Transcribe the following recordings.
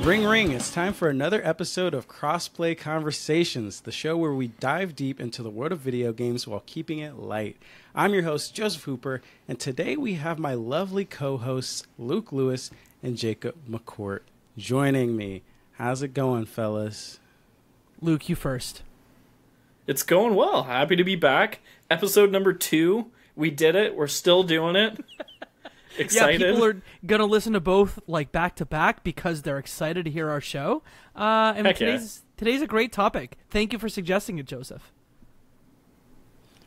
Ring ring, it's time for another episode of Crossplay Conversations, the show where we dive deep into the world of video games while keeping it light. I'm your host, Joseph Hooper, and today we have my lovely co-hosts, Luke Lewis and Jacob McCourt, joining me. How's it going, fellas? Luke, you first. It's going well. Happy to be back. Episode number 2. We did it. We're still doing it. Excited. Yeah, people are gonna listen to both like back to back because they're excited to hear our show. And today's a great topic. Thank you for suggesting it, Joseph.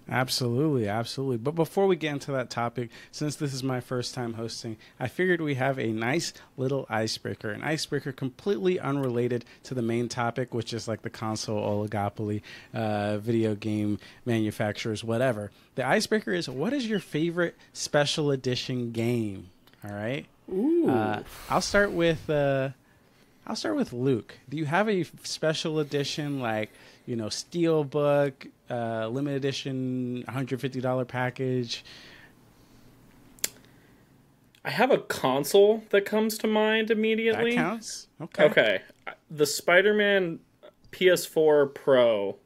Absolutely, absolutely. But before we get into that topic, since this is my first time hosting, I figured we have a nice little icebreaker. An icebreaker completely unrelated to the main topic, which is like the console oligopoly, video game manufacturers, whatever. The icebreaker is, what is your favorite special edition game? All right. Ooh. I'll start with Luke. Do you have a special edition like, you know, Steelbook, limited edition, $150 package? I have a console that comes to mind immediately. That counts? Okay. The Spider-Man PS4 Pro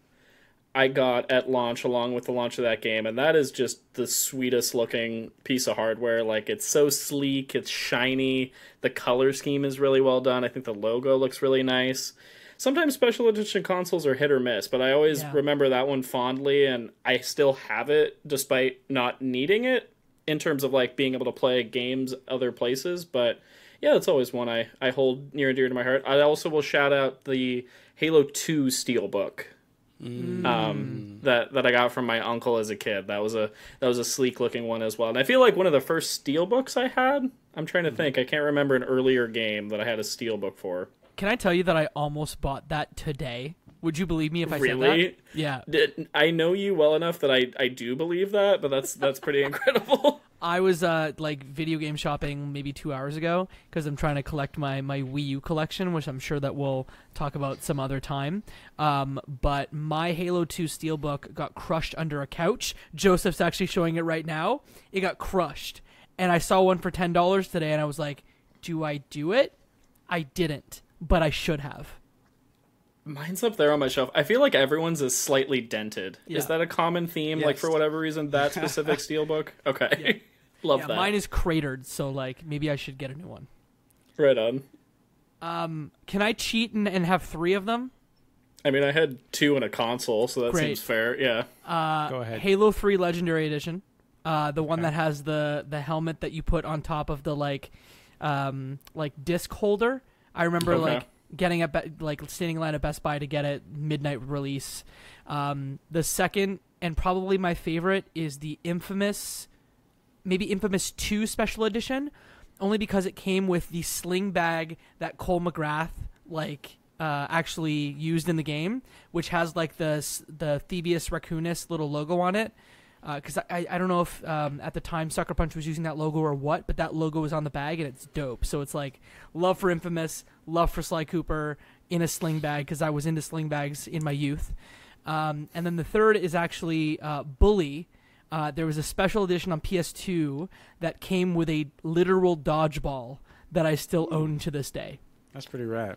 I got at launch along with the launch of that game, and that is just the sweetest looking piece of hardware. Like, it's so sleek, it's shiny, the color scheme is really well done. I think the logo looks really nice. Sometimes special edition consoles are hit or miss, but I always remember that one fondly, and I still have it despite not needing it in terms of like being able to play games other places. But yeah, it's always one I hold near and dear to my heart. I also will shout out the Halo 2 Steelbook that I got from my uncle as a kid. That was a sleek looking one as well. And I feel like one of the first Steelbooks I had, I'm trying to think, I can't remember an earlier game that I had a Steelbook for. Can I tell you that I almost bought that today? Would you believe me if I said Really? that? Yeah. I know you well enough that I do believe that, but that's pretty incredible. I was like video game shopping maybe 2 hours ago because I'm trying to collect my Wii U collection, which I'm sure that we'll talk about some other time. But my Halo 2 Steelbook got crushed under a couch. Joseph's actually showing it right now. It got crushed. And I saw one for $10 today, and I was like, do I do it? I didn't, but I should have. Mine's up there on my shelf. I feel like everyone's is slightly dented. Yeah. Is that a common theme? Yes. Like, for whatever reason, that specific Steelbook? Okay. Yeah. Love that. Mine is cratered, so like maybe I should get a new one. Right on. Can I cheat and have 3 of them? I mean, I had 2 in a console, so that seems fair. Yeah. Go ahead. Halo 3 Legendary Edition. The one that has the helmet that you put on top of the like disc holder. I remember getting up standing in line at Best Buy to get it midnight release. The second and probably my favorite is the Infamous 2 Special Edition, only because it came with the sling bag that Cole McGrath actually used in the game, which has like the Thievius Raccoonus little logo on it. Because I don't know if at the time Sucker Punch was using that logo or what, but that logo was on the bag and it's dope. So it's like love for Infamous, love for Sly Cooper in a sling bag because I was into sling bags in my youth. And then the third is actually Bully. There was a special edition on PS2 that came with a literal dodgeball that I still own to this day. That's pretty rad.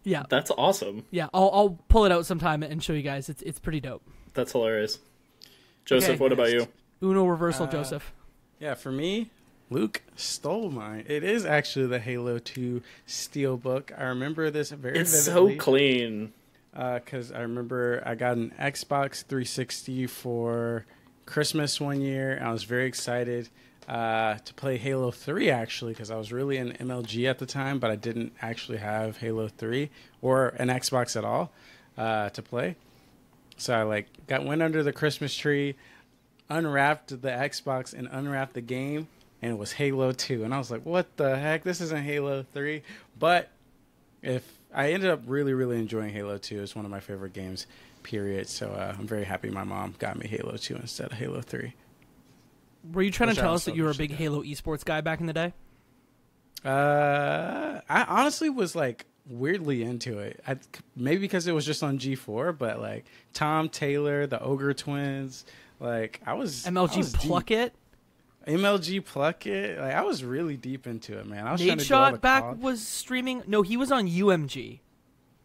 Yeah, that's awesome. Yeah, I'll pull it out sometime and show you guys. It's pretty dope. That's hilarious. Joseph, Okay, what about you? Uno reversal, Joseph. Yeah, for me, Luke stole mine. It is actually the Halo 2 Steelbook. I remember this very vividly. It's so clean. Because I remember I got an Xbox 360 for Christmas one year. And I was very excited to play Halo 3, actually, because I was really in MLG at the time, but I didn't actually have Halo 3 or an Xbox at all to play. So I went under the Christmas tree, unwrapped the Xbox and unwrapped the game, and it was Halo 2. And I was like, what the heck? This isn't Halo 3. But if I ended up really, really enjoying Halo 2. It's one of my favorite games, period. So I'm very happy my mom got me Halo 2 instead of Halo 3. Were you trying to tell us that you were a big Halo esports guy back in the day? I honestly was weirdly into it. Maybe because it was just on G4, but Tom Taylor, the Ogre Twins, I was MLG I was Pluck deep. It. MLG Pluck It. Like, I was really deep into it, man. I was Nate trying to do all the Shot was streaming. No, he was on UMG.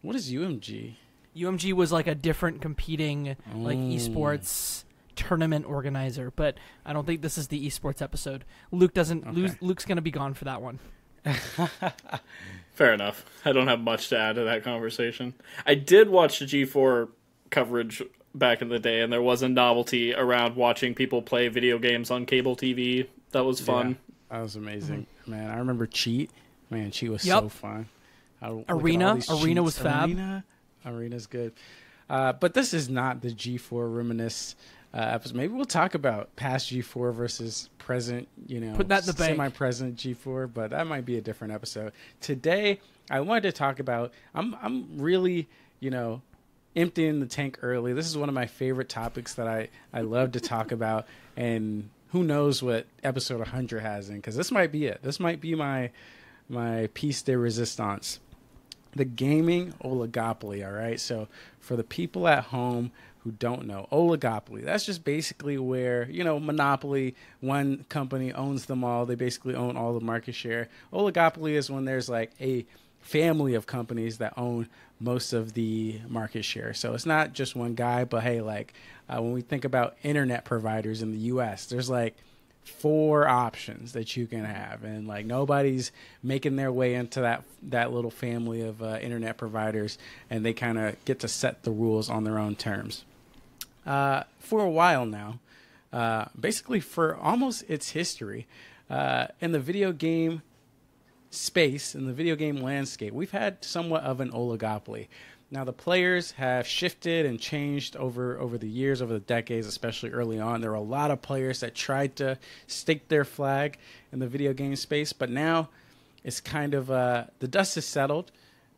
What is UMG? UMG was like a different competing like esports tournament organizer, but I don't think this is the esports episode. Luke doesn't. Okay. Luke's gonna be gone for that one. Fair enough. I don't have much to add to that conversation. I did watch the G4 coverage back in the day, and there was a novelty around watching people play video games on cable TV. That was fun. Yeah, that was amazing, man. I remember Cheat. Man, Cheat was so fun. Arena was fab. Arena's good. But this is not the G4 Reminisce episode. Maybe we'll talk about past G4 versus present, put that in the bank. Semi-present G4, but that might be a different episode. Today, I wanted to talk about, I'm really, emptying the tank early. This is one of my favorite topics that I love to talk about, and who knows what episode 100 has in, because this might be it. This might be my piece de resistance. The gaming oligopoly, all right? So for the people at home who don't know, oligopoly, that's just basically where, monopoly, one company owns them all. They basically own all the market share. Oligopoly is when there's like a family of companies that own most of the market share. So it's not just one guy, but hey, like when we think about internet providers in the US, there's like 4 options that you can have, and like nobody's making their way into that little family of internet providers, and they kind of get to set the rules on their own terms. For a while now, basically for almost its history, in the video game space, in the video game landscape, we've had somewhat of an oligopoly. Now, the players have shifted and changed over the years, over the decades, especially early on. There were a lot of players that tried to stake their flag in the video game space, but now it's kind of the dust has settled.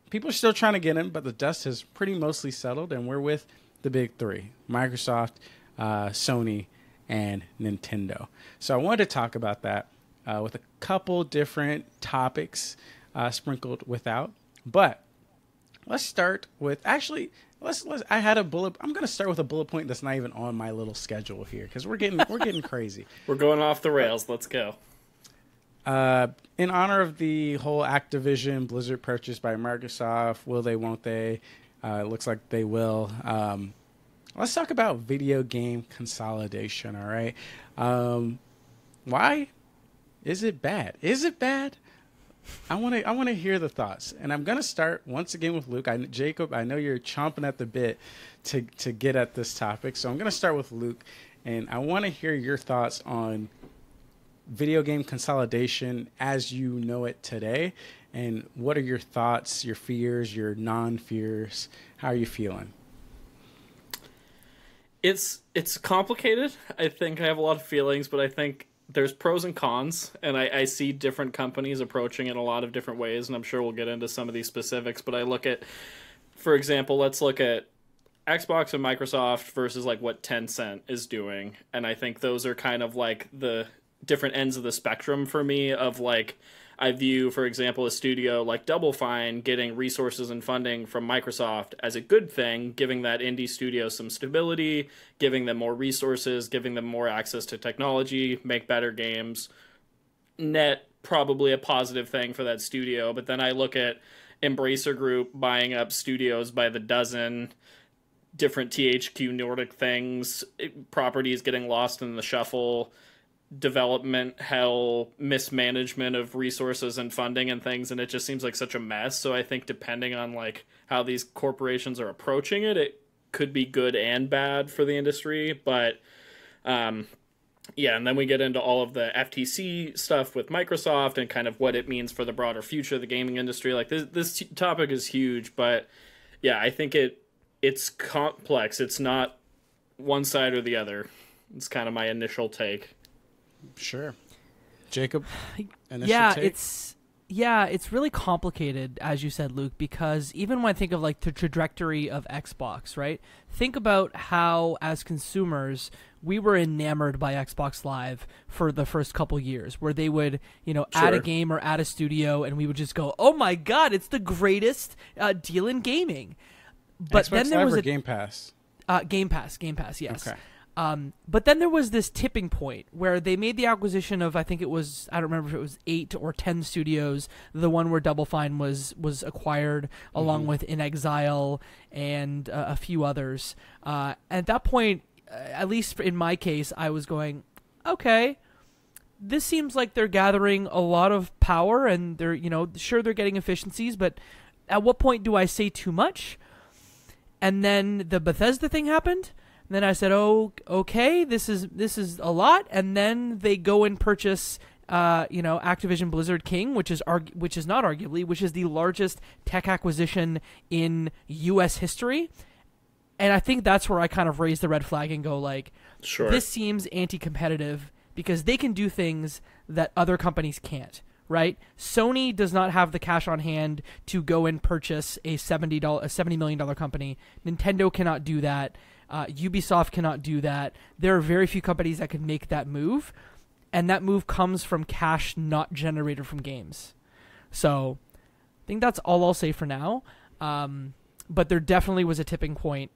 People are still trying to get in, but the dust has pretty mostly settled, and we're with the big 3, Microsoft, Sony, and Nintendo. So I wanted to talk about that with a couple different topics sprinkled without, but let's start with, actually, I had a bullet. I'm going to start with a bullet point that's not even on my little schedule here, because we're getting crazy. We're going off the rails. Let's go. In honor of the whole Activision Blizzard purchase by Microsoft, will they, won't they? It looks like they will. Let's talk about video game consolidation, all right? Why is it bad? Is it bad? I want to hear the thoughts, and I'm gonna start once again with Luke. Jacob, I know you're chomping at the bit to get at this topic, so I'm gonna start with Luke, and I want to hear your thoughts on video game consolidation as you know it today, and what are your thoughts, your fears, your non-fears? How are you feeling? It's complicated. I think I have a lot of feelings, but I think there's pros and cons, and I see different companies approaching it a lot of different ways, and I'm sure we'll get into some of these specifics, but I look at, for example, let's look at Xbox and Microsoft versus like what Tencent is doing, and I think those are kind of like the different ends of the spectrum for me of like, I view, for example, a studio like Double Fine getting resources and funding from Microsoft as a good thing, giving that indie studio some stability, giving them more resources, giving them more access to technology, make better games. Net, probably a positive thing for that studio. But then I look at Embracer Group buying up studios by the dozen, different THQ Nordic things, properties getting lost in the shuffle, development hell, mismanagement of resources and funding and things, and it just seems like such a mess. So I think depending on like how these corporations are approaching it, it could be good and bad for the industry. But yeah, and then we get into all of the FTC stuff with Microsoft and kind of what it means for the broader future of the gaming industry. Like this topic is huge, but yeah, I think it's complex. It's not one side or the other. It's kind of my initial take. Sure. Jacob, yeah, take? It's really complicated, as you said, Luke, because even when I think of like the trajectory of Xbox, right? Think about how, as consumers, we were enamored by Xbox Live for the first couple years, where they would, add a game or add a studio, and we would just go, "Oh my God, it's the greatest deal in gaming." But Xbox then there Live was or Game Pass. Game Pass, yes. Okay. But then there was this tipping point where they made the acquisition of, I think it was, I don't remember if it was 8 or 10 studios, the one where Double Fine was acquired, along with In Exile and a few others. At that point, at least in my case, I was going, okay, this seems like they're gathering a lot of power, and they're, sure, they're getting efficiencies, but at what point do I say too much? And then the Bethesda thing happened. And then I said, "Oh, okay, this is a lot." And then they go and purchase, Activision Blizzard King, which is not arguably, which is the largest tech acquisition in U.S. history. And I think that's where I kind of raise the red flag and go, like, sure, this seems anti-competitive because they can do things that other companies can't. Right? Sony does not have the cash on hand to go and purchase a $70 million company. Nintendo cannot do that. Ubisoft cannot do that. There are very few companies that can make that move, and that move comes from cash not generated from games. So I think that's all I'll say for now. But there definitely was a tipping point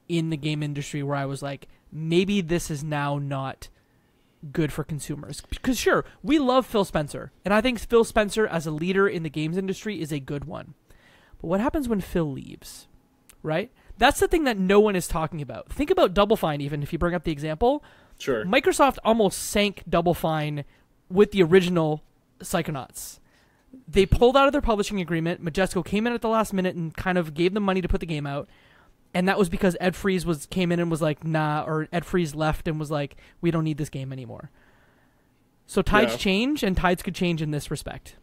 in the game industry where I was like, maybe this is now not good for consumers. Because sure, we love Phil Spencer, and I think Phil Spencer as a leader in the games industry is a good one. But what happens when Phil leaves, right? That's the thing that no one is talking about. Think about Double Fine, even if you bring up the example. Sure. Microsoft almost sank Double Fine with the original Psychonauts. They pulled out of their publishing agreement. Majesco came in at the last minute and kind of gave them money to put the game out. And that was because Ed Freeze came in and was like, nah, or Ed Freeze left and was like, we don't need this game anymore. So tides change, and tides could change in this respect.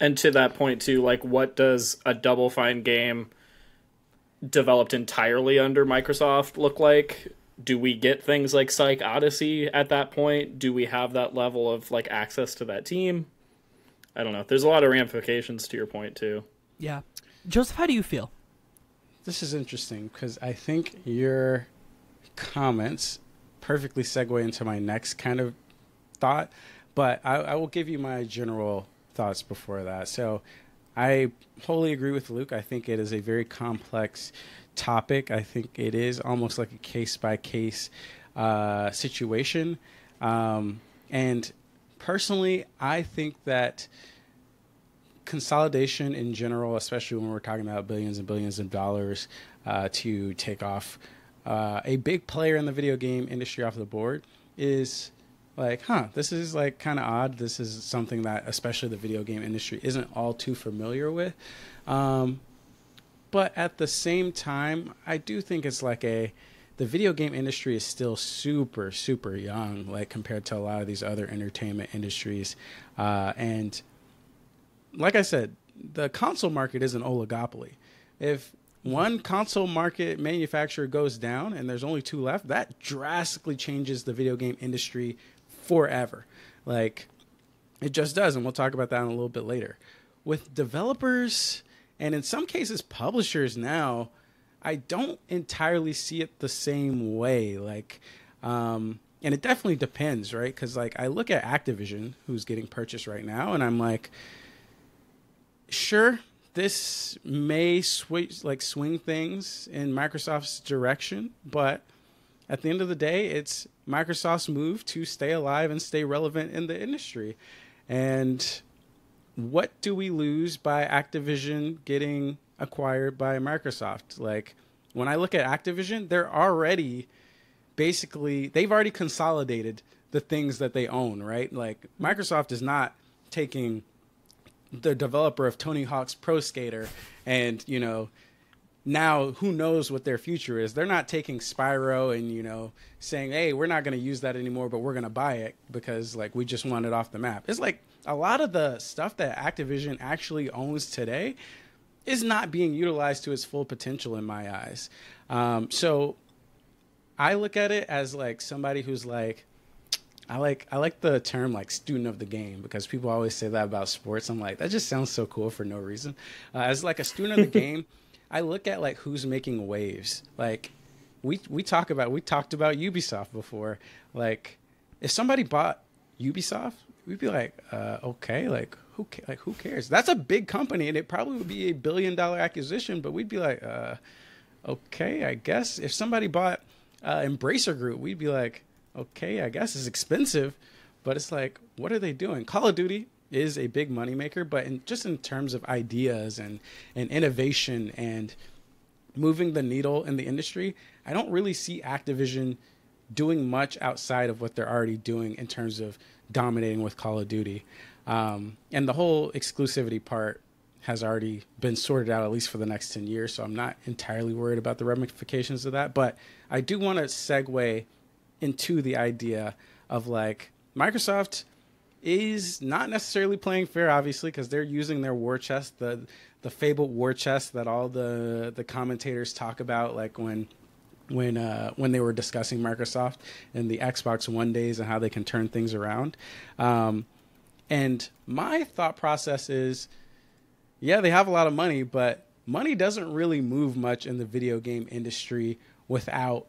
And to that point, too, like, what does a Double Fine game developed entirely under Microsoft look like? Do we get things like Psych Odyssey at that point? Do we have that level of, like, access to that team? I don't know. There's a lot of ramifications to your point, too. Yeah. Joseph, how do you feel? This is interesting because I think your comments perfectly segue into my next kind of thought, but I will give you my general thoughts before that. So I wholly agree with Luke. I think it is a very complex topic. I think it is almost like a case-by-case situation. And personally, I think that consolidation in general, especially when we're talking about billions and billions of dollars to take off a big player in the video game industry off the board, is like, this is like kind of odd. This is something that especially the video game industry isn't all too familiar with. But at the same time, I do think it's like the video game industry is still super, super young, like compared to a lot of these other entertainment industries. And like I said, the console market is an oligopoly. If one console market manufacturer goes down and there's only 2 left, that drastically changes the video game industry forever. Like, it just does, and we'll talk about that in a little bit later. With developers, and in some cases publishers now, I don't entirely see it the same way. Like, and it definitely depends, right? Because, like, I look at Activision, who's getting purchased right now, and I'm like, sure, this may swing things in Microsoft's direction, but at the end of the day, it's Microsoft's move to stay alive and stay relevant in the industry. And what do we lose by Activision getting acquired by Microsoft? Like, when I look at Activision, they've already consolidated the things that they own, right? Like, Microsoft is not taking the developer of Tony Hawk's Pro Skater and, now who knows what their future is. They're not taking Spyro and, saying, hey, we're not going to use that anymore, but we're going to buy it because, like, we just want it off the map. It's like a lot of the stuff that Activision actually owns today is not being utilized to its full potential in my eyes. So I look at it as like somebody who's like, I like the term like student of the game, because people always say that about sports. I'm like, that just sounds so cool for no reason. As like a student of the game, I look at like who's making waves. Like we talked about Ubisoft before. Like if somebody bought Ubisoft, we'd be like, okay, like who cares? That's a big company, and it probably would be $1 billion acquisition, but we'd be like, okay, I guess. If somebody bought Embracer Group, we'd be like, okay, I guess it's expensive, but it's like, what are they doing? Call of Duty is a big moneymaker, but just in terms of ideas and innovation and moving the needle in the industry, I don't really see Activision doing much outside of what they're already doing in terms of dominating with Call of Duty. And the whole exclusivity part has already been sorted out, at least for the next 10 years. So I'm not entirely worried about the ramifications of that. But I do want to segue into the idea of like Microsoft is not necessarily playing fair, obviously, because they're using their war chest, the fabled war chest that all the commentators talk about, like when they were discussing Microsoft and the Xbox One days and how they can turn things around. And my thought process is, yeah, they have a lot of money, but money doesn't really move much in the video game industry without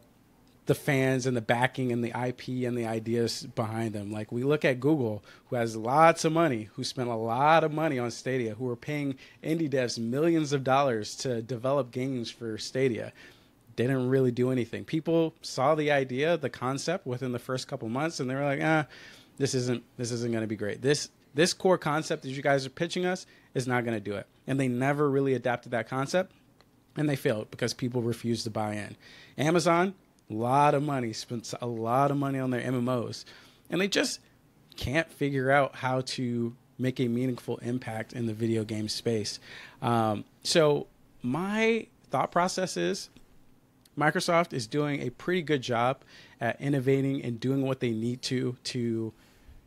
the fans and the backing and the IP and the ideas behind them. Like, we look at Google, who has lots of money, who spent a lot of money on Stadia, who are paying indie devs millions of dollars to develop games for Stadia. They didn't really do anything. People saw the idea, the concept within the first couple months, and they were like, this isn't going to be great. This core concept that you guys are pitching us is not going to do it. And they never really adapted that concept, and they failed because people refused to buy in. Amazon, a lot of money, spent a lot of money on their MMOs, and they just can't figure out how to make a meaningful impact in the video game space. So my thought process is Microsoft is doing a pretty good job at innovating and doing what they need to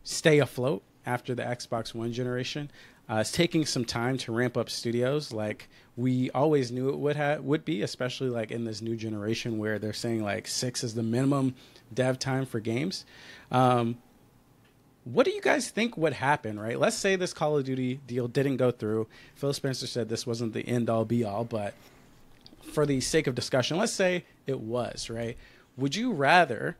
stay afloat after the Xbox One generation. It's taking some time to ramp up studios like we always knew it would be, especially like in this new generation where they're saying like 6 is the minimum dev time for games. What do you guys think would happen, right? Let's say this Call of Duty deal didn't go through. Phil Spencer said this wasn't the end-all be-all, but for the sake of discussion, let's say it was, right? Would you rather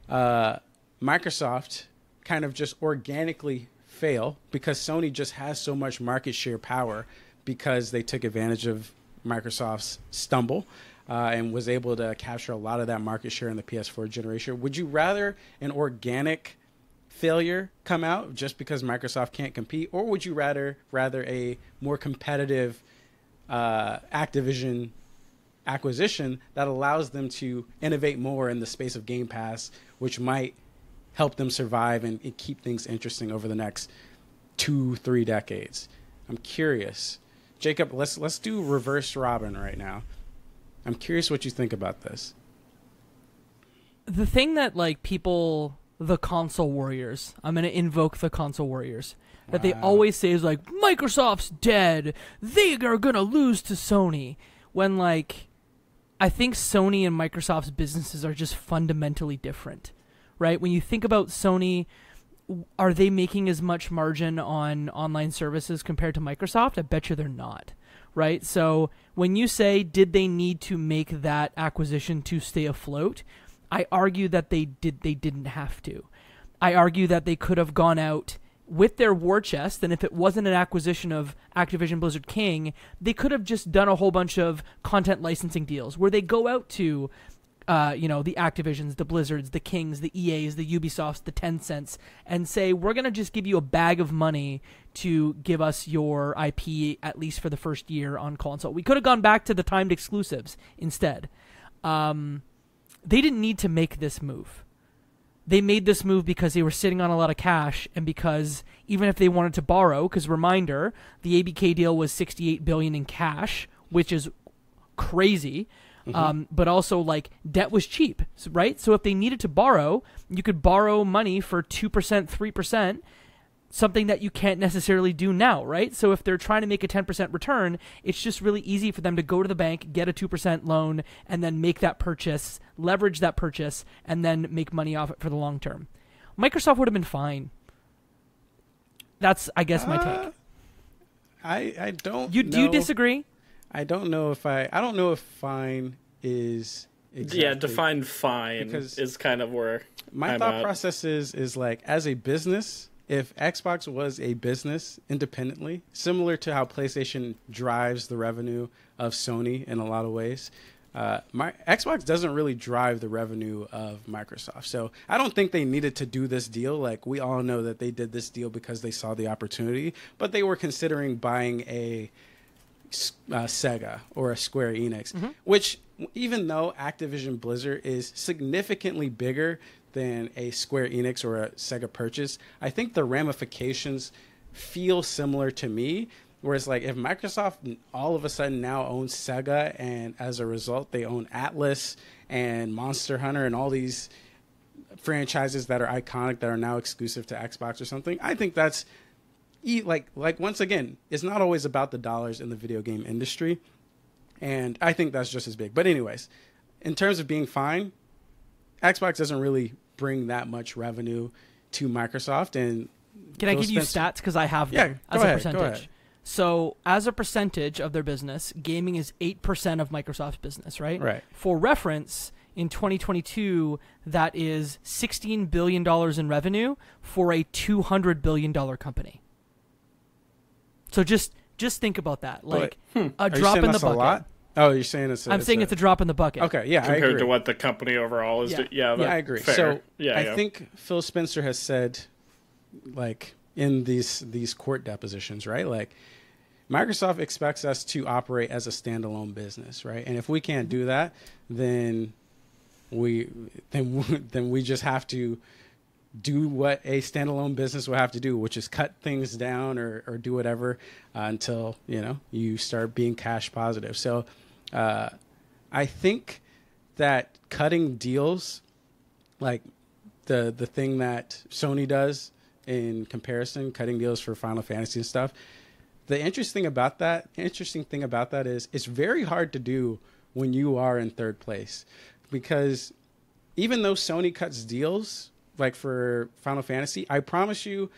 Microsoft kind of just organically fail because Sony just has so much market share power because they took advantage of Microsoft's stumble and was able to capture a lot of that market share in the PS4 generation? Would you rather an organic failure come out just because Microsoft can't compete, or would you rather a more competitive Activision acquisition that allows them to innovate more in the space of Game Pass, which might help them survive and keep things interesting over the next 2-3 decades? I'm curious. Jacob, let's do reverse Robin right now. I'm curious what you think about this. The thing that like people, the console warriors, I'm going to invoke the console warriors, that they always say is like, Microsoft's dead. They are going to lose to Sony. When like, I think Sony and Microsoft's businesses are just fundamentally different, right? When you think about Sony, are they making as much margin on online services compared to Microsoft? I bet you they're not, right? So when you say, did they need to make that acquisition to stay afloat? I argue that they didn't have to. I argue that they could have gone out with their war chest, and if it wasn't an acquisition of Activision Blizzard King, they could have just done a whole bunch of content licensing deals where they go out to the Activisions, the Blizzards, the Kings, the EAs, the Ubisofts, the Tencents, and say, we're going to just give you a bag of money to give us your IP, at least for the first year on console. We could have gone back to the timed exclusives instead. They didn't need to make this move. They made this move because they were sitting on a lot of cash, and because even if they wanted to borrow, because reminder, the ABK deal was $68 billion in cash, which is crazy. But also, like, debt was cheap, right? So if they needed to borrow, you could borrow money for 2%, 3%, something that you can't necessarily do now, right? So if they're trying to make a 10% return, it's just really easy for them to go to the bank, get a 2% loan, and then make that purchase, leverage that purchase, and then make money off it for the long term. Microsoft would have been fine. That's, I guess, my take. I don't know. Do you disagree? I don't know if I don't know if fine is exactly. Yeah, define fine because is kind of where my thought process is like, as a business, if Xbox was a business independently, similar to how PlayStation drives the revenue of Sony in a lot of ways, Xbox doesn't really drive the revenue of Microsoft. So I don't think they needed to do this deal. Like, we all know that they did this deal because they saw the opportunity, but they were considering buying a Sega or a Square Enix, which, even though Activision Blizzard is significantly bigger than a Square Enix or a Sega purchase, I think the ramifications feel similar to me. Whereas, like, if Microsoft all of a sudden now owns Sega, and as a result they own Atlas and Monster Hunter and all these franchises that are iconic that are now exclusive to Xbox or something, I think that's like once again, it's not always about the dollars in the video game industry, and I think that's just as big. But anyways, in terms of being fine, Xbox doesn't really bring that much revenue to Microsoft. And can I give you stats, because I have them as a percentage? So as a percentage of their business, gaming is 8% of Microsoft's business, right? Right. For reference, in 2022, that is $16 billion in revenue for a $200 billion company. So just think about that. Like, a drop in the bucket. A lot? Oh, you're saying it's a drop in the bucket. Okay, yeah, compared I agree. to what the company overall is doing. Yeah, I agree. Fair. So I think Phil Spencer has said, like, in these court depositions, right? Like, Microsoft expects us to operate as a standalone business, right? And if we can't do that, then we just have to do what a standalone business will have to do, which is cut things down or do whatever until, you start being cash positive. So I think that cutting deals, like the thing that Sony does in comparison, cutting deals for Final Fantasy and stuff, the interesting thing about that is it's very hard to do when you are in third place, because even though Sony cuts deals like for Final Fantasy, I promise you,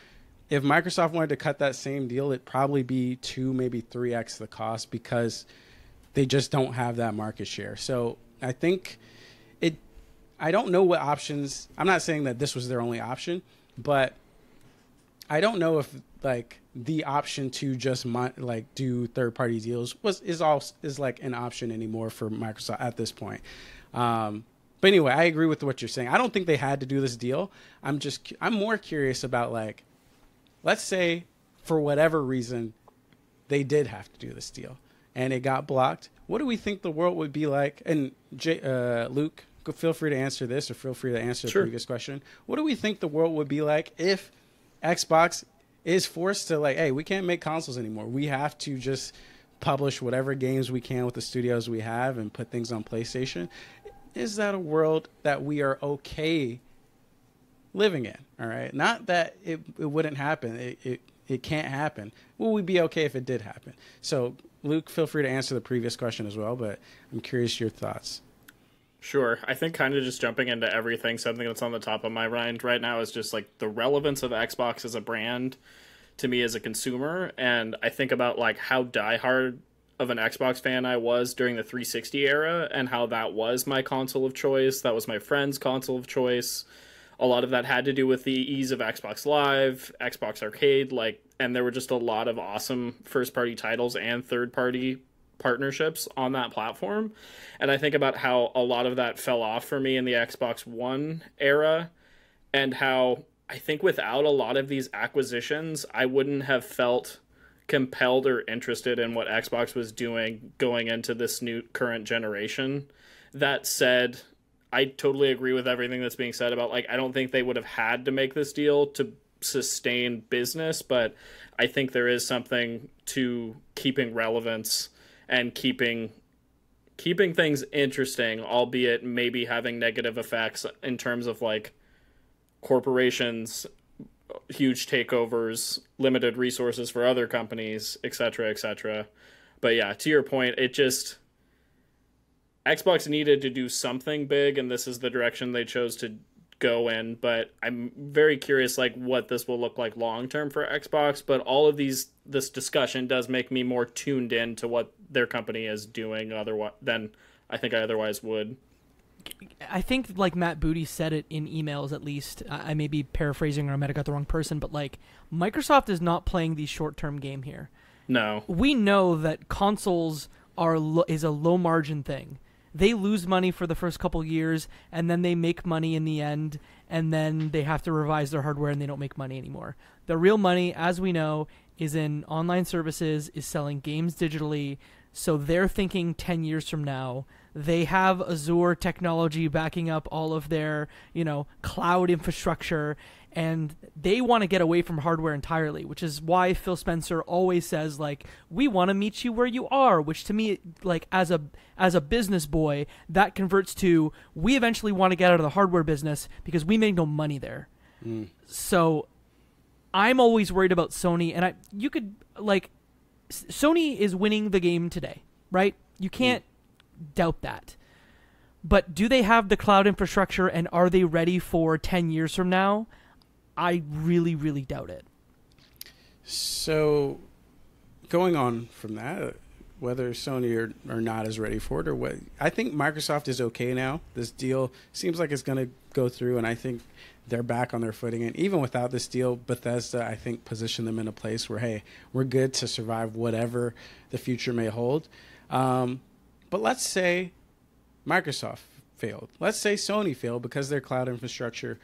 if Microsoft wanted to cut that same deal, it'd probably be 2, maybe 3x the cost, because they just don't have that market share. So I think I don't know what options. I'm not saying that this was their only option, but I don't know if like the option to just do third-party deals is like an option anymore for Microsoft at this point. But anyway, I agree with what you're saying. I don't think they had to do this deal. I'm more curious about, like, let's say for whatever reason they did have to do this deal and it got blocked. What do we think the world would be like? And Luke, feel free to answer this, or feel free to answer the previous question. What do we think the world would be like if Xbox is forced to, like, hey, we can't make consoles anymore. We have to just publish whatever games we can with the studios we have and put things on PlayStation. Is that a world that we are okay living in? All right. Not that it wouldn't happen. It can't happen. Will we be okay if it did happen? So, Luke, feel free to answer the previous question as well, but I'm curious your thoughts. Sure. I think kind of just jumping into everything, something that's on the top of my mind right now is just like the relevance of Xbox as a brand to me as a consumer. And I think about like how diehard of an Xbox fan I was during the 360 era, and how that was my console of choice. That was my friend's console of choice. A lot of that had to do with the ease of Xbox Live, Xbox Arcade, and there were just a lot of awesome first-party titles and third-party partnerships on that platform. And I think about how a lot of that fell off for me in the Xbox One era, and how I think without a lot of these acquisitions, I wouldn't have felt compelled or interested in what Xbox was doing going into this new current generation. That said, I totally agree with everything that's being said about, like, I don't think they would have had to make this deal to sustain business, but I think there is something to keeping relevance and keeping things interesting, albeit maybe having negative effects in terms of, like, corporations, huge takeovers, limited resources for other companies, etc., etc. But yeah, to your point, Xbox needed to do something big, and this is the direction they chose to go in. But I'm very curious, like, what this will look like long term for Xbox. But all of this discussion does make me more tuned in to what their company is doing than I think I otherwise would. I think, like Matt Booty said it in emails, at least. I may be paraphrasing, or I might have got the wrong person, but, like, Microsoft is not playing the short-term game here. No. We know that consoles is a low-margin thing. they lose money for the first couple years, and then they make money in the end, and then they have to revise their hardware and they don't make money anymore. The real money, as we know, is in online services, is selling games digitally. So they're thinking 10 years from now, they have Azure technology backing up all of their, cloud infrastructure, and they want to get away from hardware entirely, which is why Phil Spencer always says, like, we want to meet you where you are, which to me, like, as a business boy, that converts to, we eventually want to get out of the hardware business because we make no money there. So I'm always worried about Sony, and Sony is winning the game today, right? You can't doubt that. But do they have the cloud infrastructure, and are they ready for 10 years from now? I really, really doubt it. So going on from that, whether Sony or not is ready for it or what, I think Microsoft is okay now. This deal seems like it's going to go through, and I think they're back on their footing. And even without this deal, Bethesda, I think, positioned them in a place where, hey, we're good to survive whatever the future may hold. But let's say Microsoft failed. Let's say Sony failed because their cloud infrastructure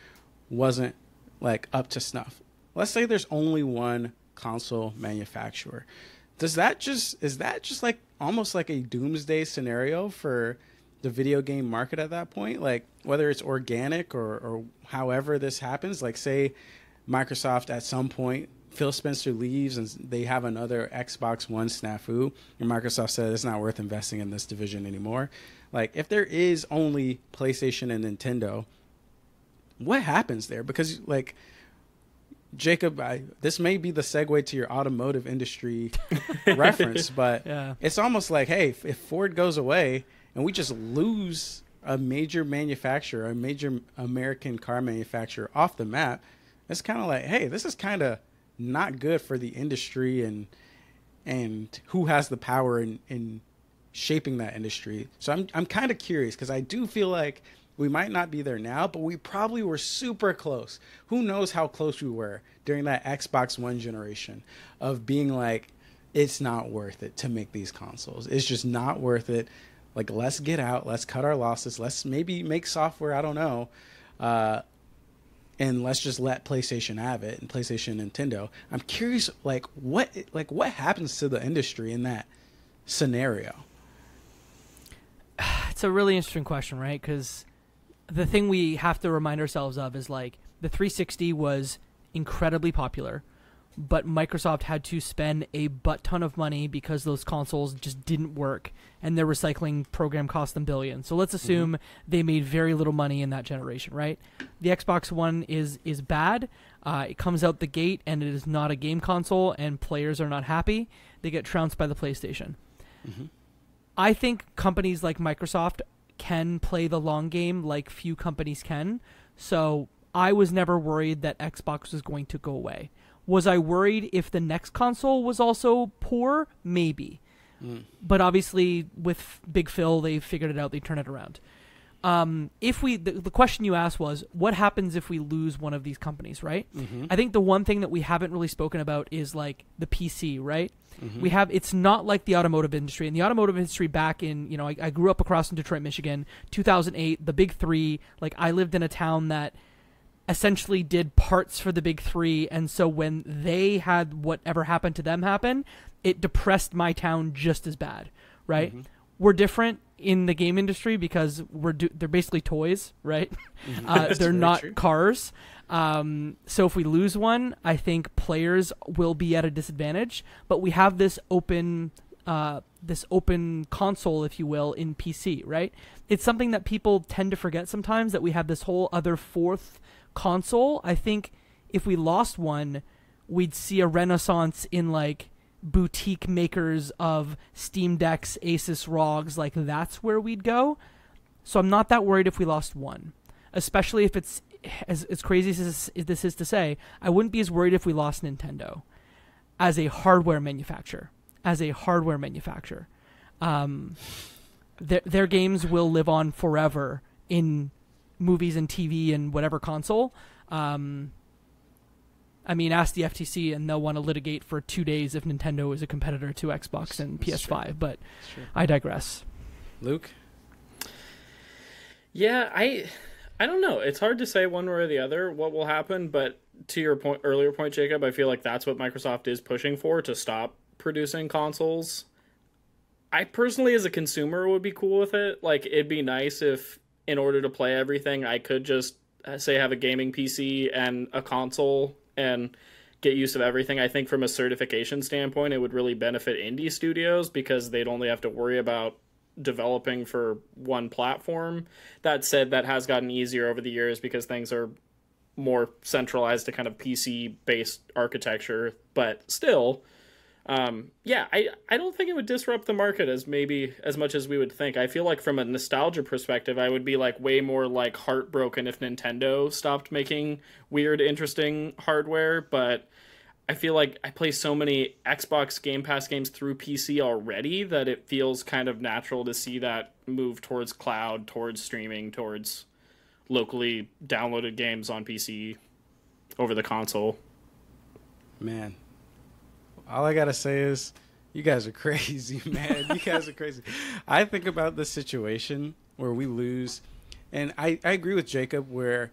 wasn't like up to snuff. Let's say there's only one console manufacturer. Is that just like almost like a doomsday scenario for the video game market at that point? Like, whether it's organic or however this happens, like, say Microsoft at some point, Phil Spencer leaves and they have another Xbox One snafu, and Microsoft says it's not worth investing in this division anymore. Like, if there is only PlayStation and Nintendo, what happens there? Because, like, Jacob, this may be the segue to your automotive industry reference, but it's almost like, hey, if Ford goes away and we just lose a major manufacturer, a major American car manufacturer off the map, it's kind of like, hey, this is kind of not good for the industry and who has the power in shaping that industry. So I'm kind of curious, because I do feel like we might not be there now, but we probably were super close. Who knows how close we were during that Xbox One generation of being like, it's not worth it to make these consoles. It's just not worth it. Like, let's get out. Let's cut our losses. Let's maybe make software. I don't know. And let's just let PlayStation have it, and PlayStation, Nintendo. I'm curious, what happens to the industry in that scenario? It's a really interesting question, right? Because the thing we have to remind ourselves of is, like, the 360 was incredibly popular, but Microsoft had to spend a butt ton of money because those consoles just didn't work, and their recycling program cost them billions. So let's assume they made very little money in that generation, right? The Xbox One is bad. It comes out the gate, and it is not a game console, and players are not happy. They get trounced by the PlayStation. I think companies like Microsoft can play the long game like few companies can. So I was never worried that Xbox was going to go away. Was I worried if the next console was also poor? Maybe. But obviously with Big Phil, they figured it out. They turned it around. The question you asked was, what happens if we lose one of these companies, right? I think the one thing that we haven't really spoken about is, like, the PC, right? It's not like the automotive industry. In the automotive industry back in, I grew up across in Detroit, Michigan, 2008, the big three, like, I lived in a town that essentially did parts for the big three, and so when they had whatever happened to them happen, it depressed my town just as bad, right? We're different in the game industry because they're basically toys, right? They're not true. Cars. So if we lose one, I think players will be at a disadvantage, but we have this open console, if you will, in PC, right? It's something that people tend to forget sometimes, that we have this whole other fourth console. I think if we lost one, we'd see a renaissance in, like, boutique makers of Steam Decks, Asus ROGs. Like, that's where we'd go. So I'm not that worried if we lost one, especially if it's as crazy as this is to say. I wouldn't be as worried if we lost Nintendo as a hardware manufacturer. Their games will live on forever in movies and TV and whatever console. I mean, ask the FTC and they'll want to litigate for 2 days if Nintendo is a competitor to Xbox and PS5, but I digress. Luke? Yeah, I don't know. It's hard to say one way or the other what will happen, but to your earlier point, Jacob, I feel like that's what Microsoft is pushing for, to stop producing consoles. I personally, as a consumer, would be cool with it. Like, it'd be nice if, in order to play everything, I could just, say, have a gaming PC and a console and get use of everything. I think from a certification standpoint, it would really benefit indie studios because they'd only have to worry about developing for one platform. That said, that has gotten easier over the years because things are more centralized to kind of PC-based architecture. But still, yeah, I don't think it would disrupt the market as much as we would think. I feel like from a nostalgia perspective, I would be like way more like heartbroken if Nintendo stopped making weird, interesting hardware. But I feel like I play so many Xbox Game Pass games through PC already that it feels kind of natural to see that move towards cloud, towards streaming, towards locally downloaded games on PC over the console. Man, all I gotta say is, you guys are crazy, man. You guys are crazy. I think about the situation where we lose, and I agree with Jacob where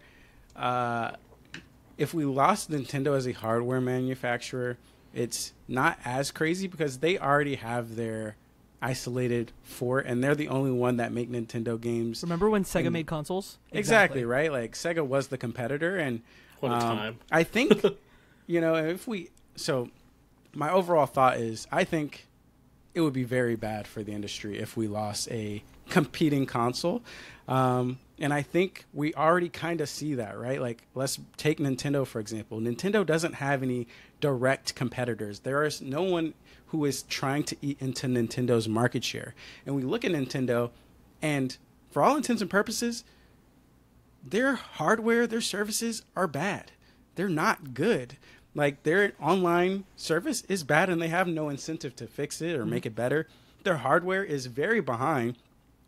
if we lost Nintendo as a hardware manufacturer, it's not as crazy because they already have their isolated fort, and they're the only one that make Nintendo games. Remember when Sega made consoles? Exactly, right? Like, Sega was the competitor, and What a time. I think, so my overall thought is, I think it would be very bad for the industry if we lost a competing console. And I think we already kind of see that, right? Like, let's take Nintendo, for example. Nintendo doesn't have any direct competitors. There is no one who is trying to eat into Nintendo's market share. And we look at Nintendo, and for all intents and purposes, their hardware, their services are bad. They're not good. Like, their online service is bad, and they have no incentive to fix it or make it better. Their hardware is very behind,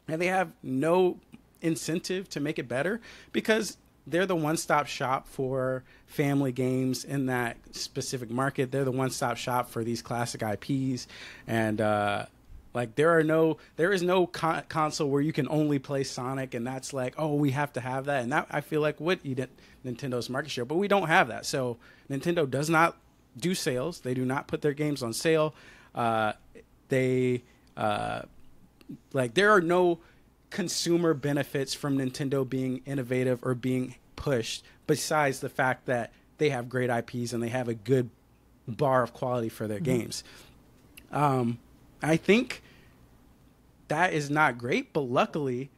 and they have no incentive to make it better because they're the one-stop shop for family games in that specific market. They're the one-stop shop for these classic IPs, and there is no console where you can only play Sonic, and that's like, oh, we have to have that, and that I feel like would eat Nintendo's market share, but we don't have that. So Nintendo does not do sales. They do not put their games on sale. There are no consumer benefits from Nintendo being innovative or being pushed besides the fact that they have great IPs and they have a good bar of quality for their games. I think that is not great, but luckily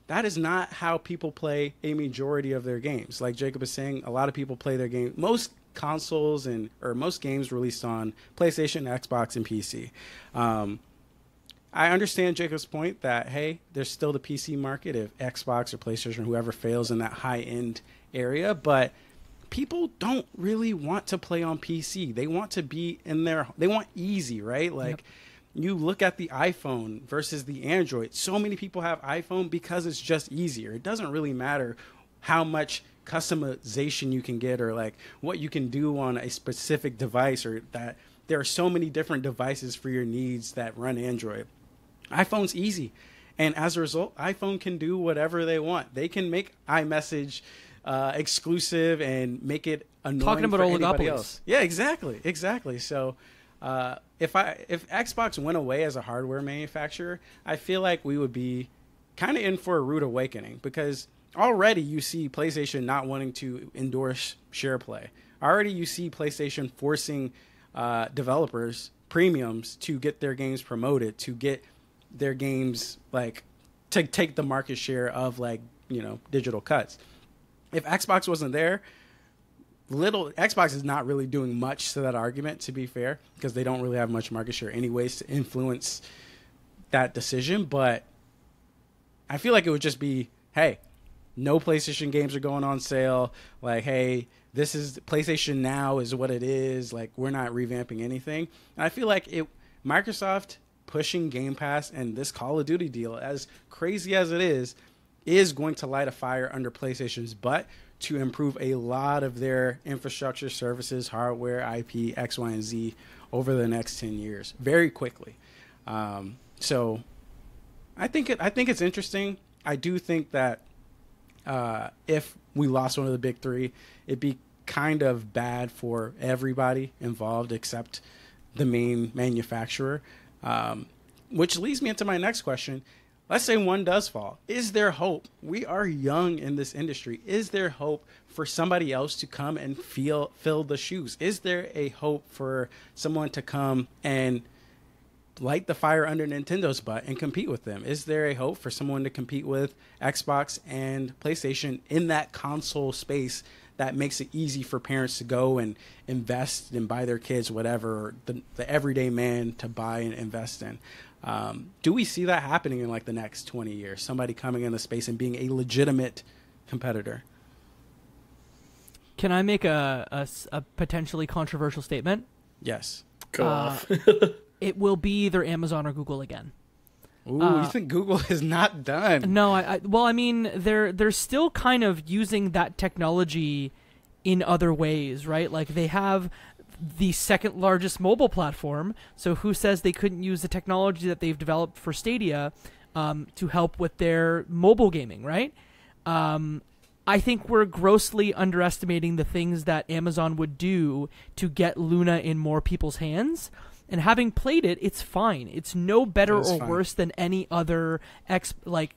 that is not how people play a majority of their games. Like Jacob is saying, a lot of people play their game. Most consoles or most games released on PlayStation, Xbox, and PC. I understand Jacob's point that, hey, there's still the PC market if Xbox or PlayStation, whoever fails in that high-end area, but people don't really want to play on PC. They want to be they want easy, right? Like, you look at the iPhone versus the Android. So many people have iPhone because it's just easier. It doesn't really matter how much customization you can get or like what you can do on a specific device, or that there are so many different devices for your needs that run Android. iPhone's easy, and as a result, iPhone can do whatever they want. They can make iMessage exclusive and make it annoying Talking about for anybody oligopolies. else. Yeah, exactly. So if Xbox went away as a hardware manufacturer, I feel like we would be kind of in for a rude awakening, because already you see PlayStation not wanting to endorse SharePlay. Already you see PlayStation forcing developers premiums to get their games promoted, to get their games like to take the market share of digital cuts. If Xbox wasn't there, Xbox is not really doing much to that argument, to be fair, because they don't really have much market share anyways to influence that decision. But I feel like it would just be, hey, no PlayStation games are going on sale. Like, hey, this is PlayStation Now is what it is. Like, we're not revamping anything. And I feel like Microsoft pushing Game Pass and this Call of Duty deal, as crazy as it is going to light a fire under PlayStation's butt to improve a lot of their infrastructure, services, hardware, IP, X, Y, and Z over the next 10 years very quickly. So I think it's interesting. I do think that if we lost one of the big three, it'd be kind of bad for everybody involved except the main manufacturer. Which leads me into my next question. Let's say one does fall. Is there hope? We are young in this industry. Is there hope for somebody else to come and fill the shoes? Is there a hope for someone to come and light the fire under Nintendo's butt and compete with them? Is there a hope for someone to compete with Xbox and PlayStation in that console space that makes it easy for parents to go and invest and buy their kids whatever the everyday man to buy and invest in? Do we see that happening in like the next 20 years? Somebody coming in the space and being a legitimate competitor? Can I make a potentially controversial statement? Yes. Go off. It will be either Amazon or Google again. Ooh, you think Google is not done? No, well, I mean, they're still kind of using that technology in other ways, right? Like they have the second largest mobile platform, so who says they couldn't use the technology that they've developed for Stadia to help with their mobile gaming, right? I think we're grossly underestimating the things that Amazon would do to get Luna in more people's hands. And having played it, it's fine. It's no better or worse than any other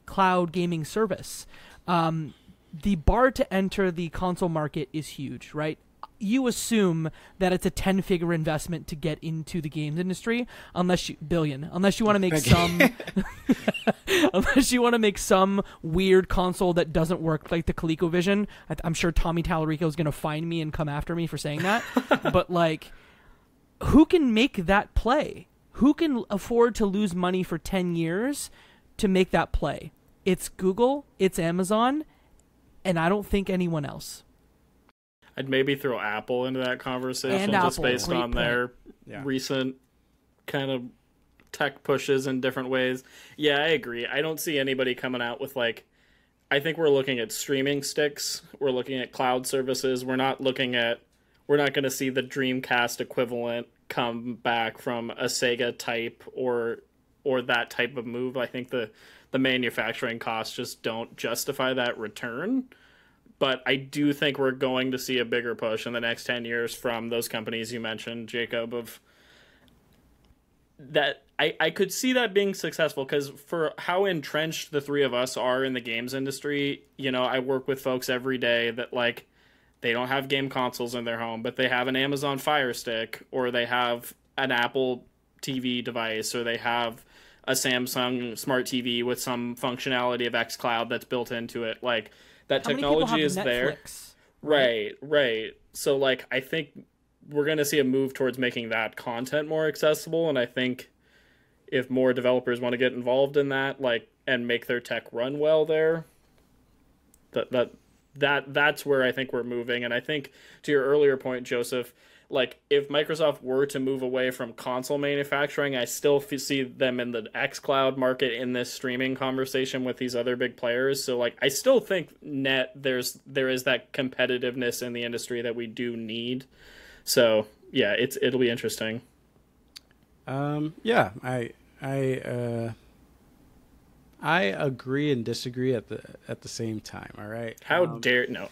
cloud gaming service. The bar to enter the console market is huge, right? You assume that it's a 10-figure investment to get into the games industry, unless you want to make unless you want to make some weird console that doesn't work like the ColecoVision. I'm sure Tommy Tallarico is going to find me and come after me for saying that. But like, who can make that play? Who can afford to lose money for 10 years to make that play? It's Google, it's Amazon, and I don't think anyone else. I'd maybe throw Apple into that conversation just based on their recent kind of tech pushes in different ways. Yeah, I agree. I don't see anybody coming out with I think we're looking at streaming sticks. We're looking at cloud services. We're not going to see the Dreamcast equivalent come back from a Sega type or that type of move. I think the manufacturing costs just don't justify that return. But I do think we're going to see a bigger push in the next 10 years from those companies you mentioned, Jacob, of that. I could see that being successful because for how entrenched the three of us are in the games industry, I work with folks every day that they don't have game consoles in their home, but they have an Amazon Fire Stick, or they have an Apple TV device, or they have a Samsung Smart TV with some functionality of xCloud that's built into it. That technology is there. Right. So I think we're going to see a move towards making that content more accessible, and I think if more developers want to get involved in that, and make their tech run well there, that's where I think we're moving. And I think to your earlier point, Joseph, if Microsoft were to move away from console manufacturing, I still see them in the xCloud market in this streaming conversation with these other big players. So I still think there is that competitiveness in the industry that we do need. So yeah, it'll be interesting. Yeah, I agree and disagree at the same time. All right. How dare no?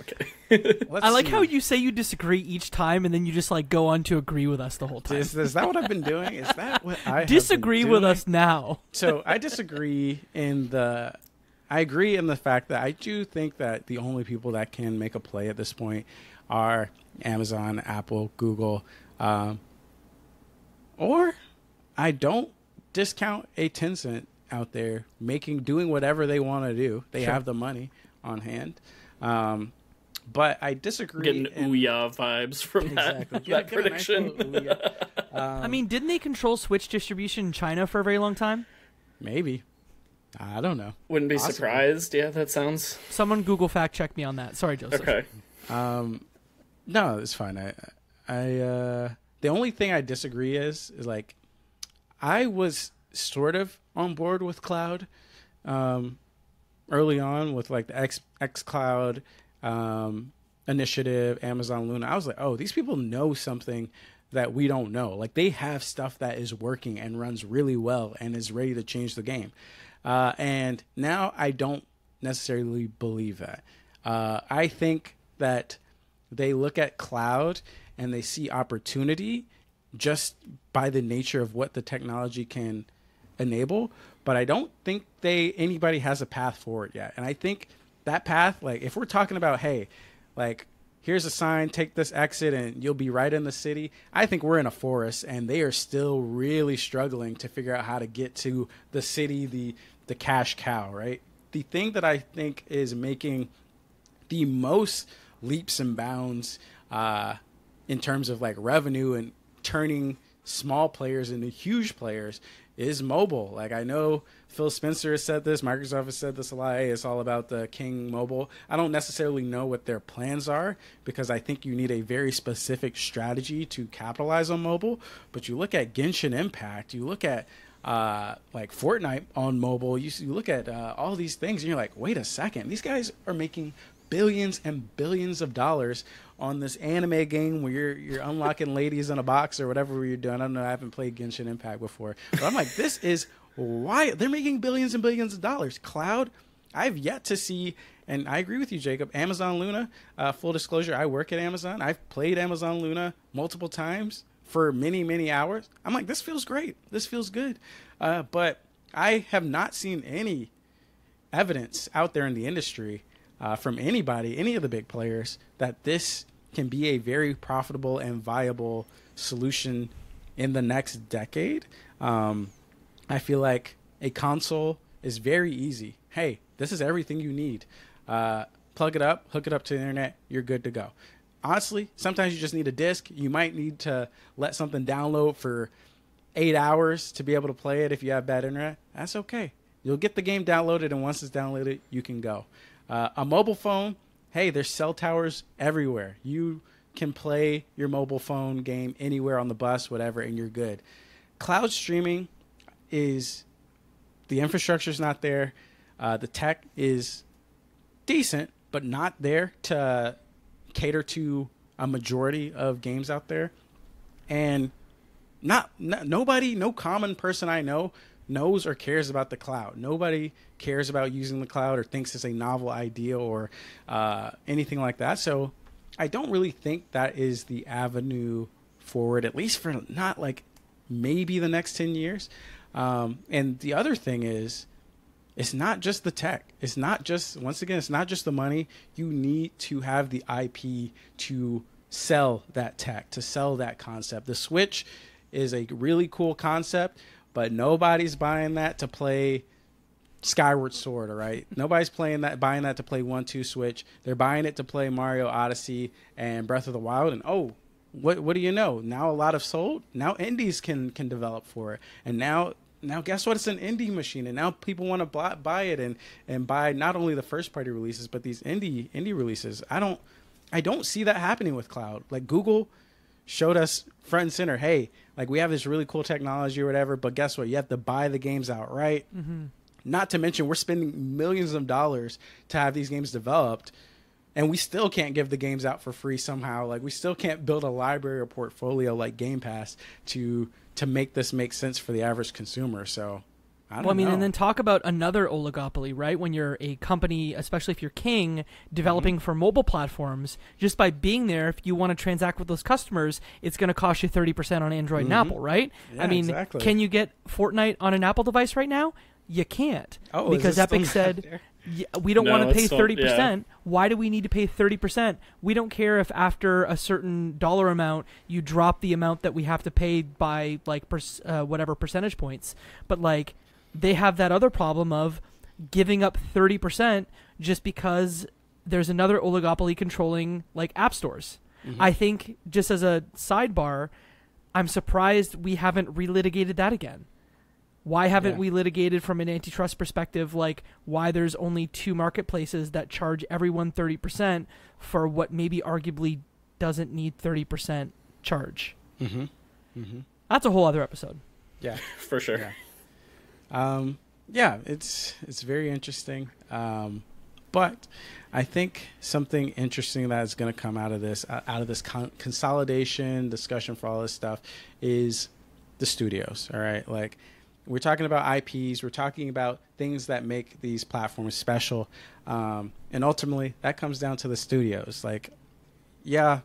Okay. I like how you say you disagree each time, and then you just go on to agree with us the whole time. Is that what I've been doing? Is that what I disagree with us now? So I disagree I agree in the fact that I do think that the only people that can make a play at this point are Amazon, Apple, Google, or I don't discount a Tencent out there doing whatever they want to do. They have the money on hand. But I disagree. Getting Ouya vibes from that prediction. I mean, didn't they control Switch distribution in China for a very long time? Maybe. I don't know. Wouldn't be surprised. Yeah, that sounds... Someone Google fact check me on that. Sorry, Joseph. Okay. No, it's fine. The only thing I disagree is I was sort of on board with cloud early on with the xCloud initiative, Amazon Luna. I was like, oh, these people know something that we don't know. They have stuff that is working and runs really well and is ready to change the game. And now I don't necessarily believe that. I think that they look at cloud and they see opportunity just by the nature of what the technology can enable. But I don't think anybody has a path forward yet. And I think that path, like if we're talking about, hey, like here's a sign, take this exit and you'll be right in the city. I think we're in a forest and they are still really struggling to figure out how to get to the city, the cash cow, right? The thing that I think is making the most leaps and bounds in terms of like revenue and turning small players into huge players is mobile. Like I know Phil Spencer has said this, Microsoft has said this a lot. Hey, it's all about the king mobile. I don't necessarily know what their plans are because I think you need a very specific strategy to capitalize on mobile. But you look at Genshin Impact, you look at like Fortnite on mobile, you look at all these things and you're like, wait a second, these guys are making billions and billions of dollars on this anime game where you're unlocking ladies in a box or whatever you're doing. I don't know. I haven't played Genshin Impact before, but I'm like, this is why they're making billions and billions of dollars. Cloud, I've yet to see, and I agree with you, Jacob. Amazon Luna, full disclosure, I work at Amazon. I've played Amazon Luna multiple times for many, many hours. I'm like, this feels great. This feels good. But I have not seen any evidence out there in the industry from anybody, any of the big players, that this can be a very profitable and viable solution in the next decade. I feel like a console is very easy. Hey, this is everything you need. Plug it up, hook it up to the internet, you're good to go. Honestly, sometimes you just need a disc. You might need to let something download for 8 hours to be able to play it if you have bad internet. That's okay. You'll get the game downloaded, and once it's downloaded, you can go. A mobile phone, hey, there's cell towers everywhere. You can play your mobile phone game anywhere on the bus, whatever, and you're good. Cloud streaming is, the infrastructure's not there. The tech is decent, but not there to cater to a majority of games out there. And nobody, no common person I know knows or cares about the cloud. Nobody cares about using the cloud or thinks it's a novel idea or anything like that. So I don't really think that is the avenue forward, at least for not like maybe the next 10 years. And the other thing is, it's not just the tech. It's not just, once again, it's not just the money. You need to have the IP to sell that tech, to sell that concept. The Switch is a really cool concept, but nobody's buying that to play Skyward Sword, all right? Nobody's buying that to play 1-2 Switch. They're buying it to play Mario Odyssey and Breath of the Wild. And what do you know? Now a lot have sold. Now indies can develop for it. And now guess what? It's an indie machine. And now people want to buy it and buy not only the first party releases, but these indie releases. I don't see that happening with cloud. Like Google showed us front and center, hey, like we have this really cool technology or whatever, but guess what? You have to buy the games outright. Mm-hmm. Not to mention we're spending millions of dollars to have these games developed, and we still can't give the games out for free somehow. Like we still can't build a library or portfolio like Game Pass to make this make sense for the average consumer. So I mean, and then talk about another oligopoly, right? When you're a company, especially if you're King, developing for mobile platforms, just by being there, if you want to transact with those customers, it's going to cost you 30% on Android and Apple, right? Yeah, I mean, exactly. Can you get Fortnite on an Apple device right now? You can't. Because Epic said, we don't want to pay 30%. Yeah. Why do we need to pay 30%? We don't care if after a certain dollar amount, you drop the amount that we have to pay by like whatever percentage points. But like, they have that other problem of giving up 30% just because there's another oligopoly controlling like app stores. Mm-hmm. I think, just as a sidebar, I'm surprised we haven't relitigated that again. Why haven't we litigated from an antitrust perspective, like why there's only 2 marketplaces that charge everyone 30% for what maybe arguably doesn't need 30% charge? Mm-hmm. Mm-hmm. That's a whole other episode. Yeah, for sure. Yeah. It's very interesting. But I think something interesting that is going to come out of this consolidation discussion for all this stuff is the studios. All right. Like We're talking about IPs. We're talking about things that make these platforms special. And ultimately, that comes down to the studios. Like, yeah,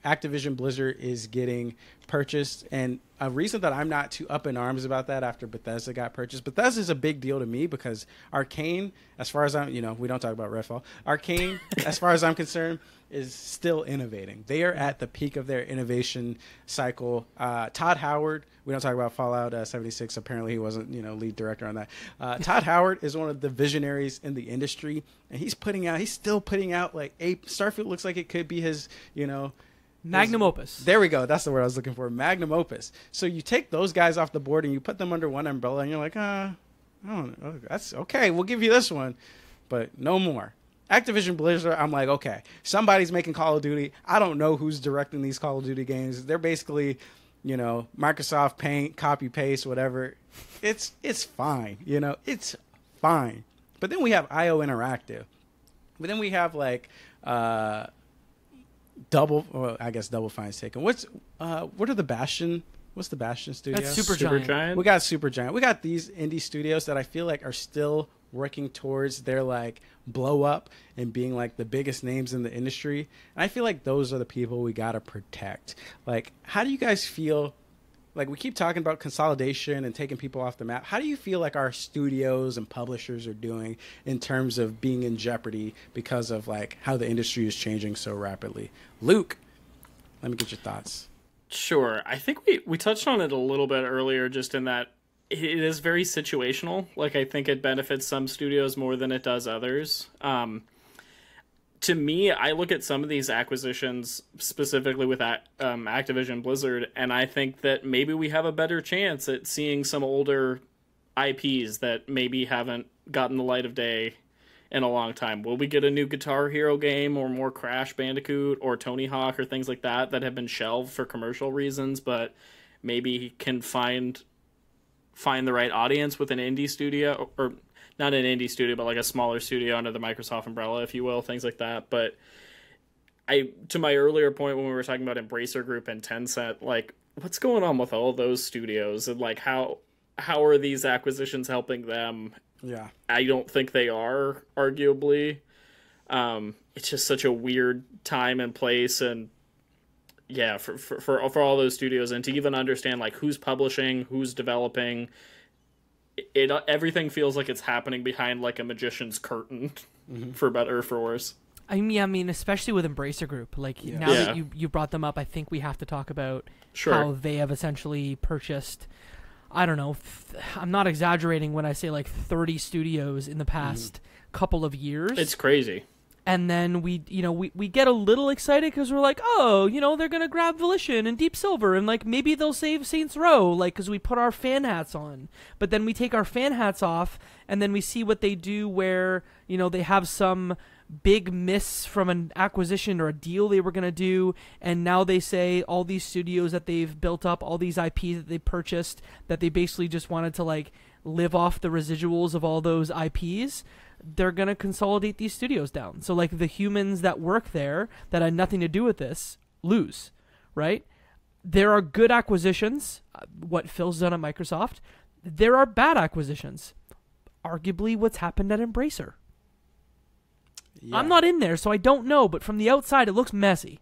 Activision Blizzard is getting purchased. And a reason that I'm not too up in arms about that after Bethesda got purchased. Bethesda is a big deal to me because Arcane, as far as I'm, we don't talk about Redfall. Arcane, as far as I'm concerned, is still innovating. They are at the peak of their innovation cycle. Todd Howard, we don't talk about Fallout 76. Apparently he wasn't, lead director on that. Todd Howard is one of the visionaries in the industry, and he's still putting out like Starfield looks like it could be his, magnum opus. There we go. That's the word I was looking for. Magnum opus. So you take those guys off the board and you put them under one umbrella, and you're like, I don't know. That's okay. We'll give you this one, but no more. Activision Blizzard, I'm like, okay, somebody's making Call of Duty. I don't know who's directing these Call of Duty games. They're basically, Microsoft Paint, copy paste, whatever. It's fine. It's fine. But then we have IO Interactive. But then we have like Double Fine's taken. What are the Bastion? What's the Bastion studio? That's Supergiant. We got Supergiant. We got these indie studios that I feel like are still working towards their like blow up and being like the biggest names in the industry. And I feel like those are the people we got to protect. Like, how do you guys feel? Like, we keep talking about consolidation and taking people off the map. How do you feel like our studios and publishers are doing in terms of being in jeopardy because of like how the industry is changing so rapidly? Luke, let me get your thoughts. Sure. I think we touched on it a little bit earlier, just in that it is very situational. Like, I think it benefits some studios more than it does others. To me, I look at some of these acquisitions, specifically with Activision Blizzard, and I think that maybe we have a better chance at seeing some older IPs that maybe haven't gotten the light of day in a long time. Will we get a new Guitar Hero game or more Crash Bandicoot or Tony Hawk or things like that have been shelved for commercial reasons, but maybe can find the right audience with an indie studio, or not an indie studio, but like a smaller studio under the Microsoft umbrella, if you will, things like that. But to my earlier point when we were talking about Embracer Group and Tencent, like, what's going on with all those studios, and like how are these acquisitions helping them? Yeah, I don't think they are, arguably. It's just such a weird time and place, and yeah, for all those studios, and to even understand like who's publishing, who's developing, everything feels like it's happening behind like a magician's curtain, for better or for worse. I mean, especially with Embracer Group. Like, now that you brought them up, I think we have to talk about how they have essentially purchased, I don't know, I'm not exaggerating when I say like 30 studios in the past couple of years. It's crazy. And then we get a little excited because we're like, oh, they're going to grab Volition and Deep Silver, and like maybe they'll save Saints Row, like, because we put our fan hats on. But then we take our fan hats off, and then we see what they do where, they have some big miss from an acquisition or a deal they were going to do, and now they say all these studios that they've built up, all these IPs that they purchased, that they basically just wanted to like live off the residuals of all those IPs, they're going to consolidate these studios down. So like the humans that work there that had nothing to do with this lose, right? There are good acquisitions, what Phil's done at Microsoft. There are bad acquisitions. Arguably what's happened at Embracer. Yeah. I'm not in there, so I don't know, but from the outside it looks messy.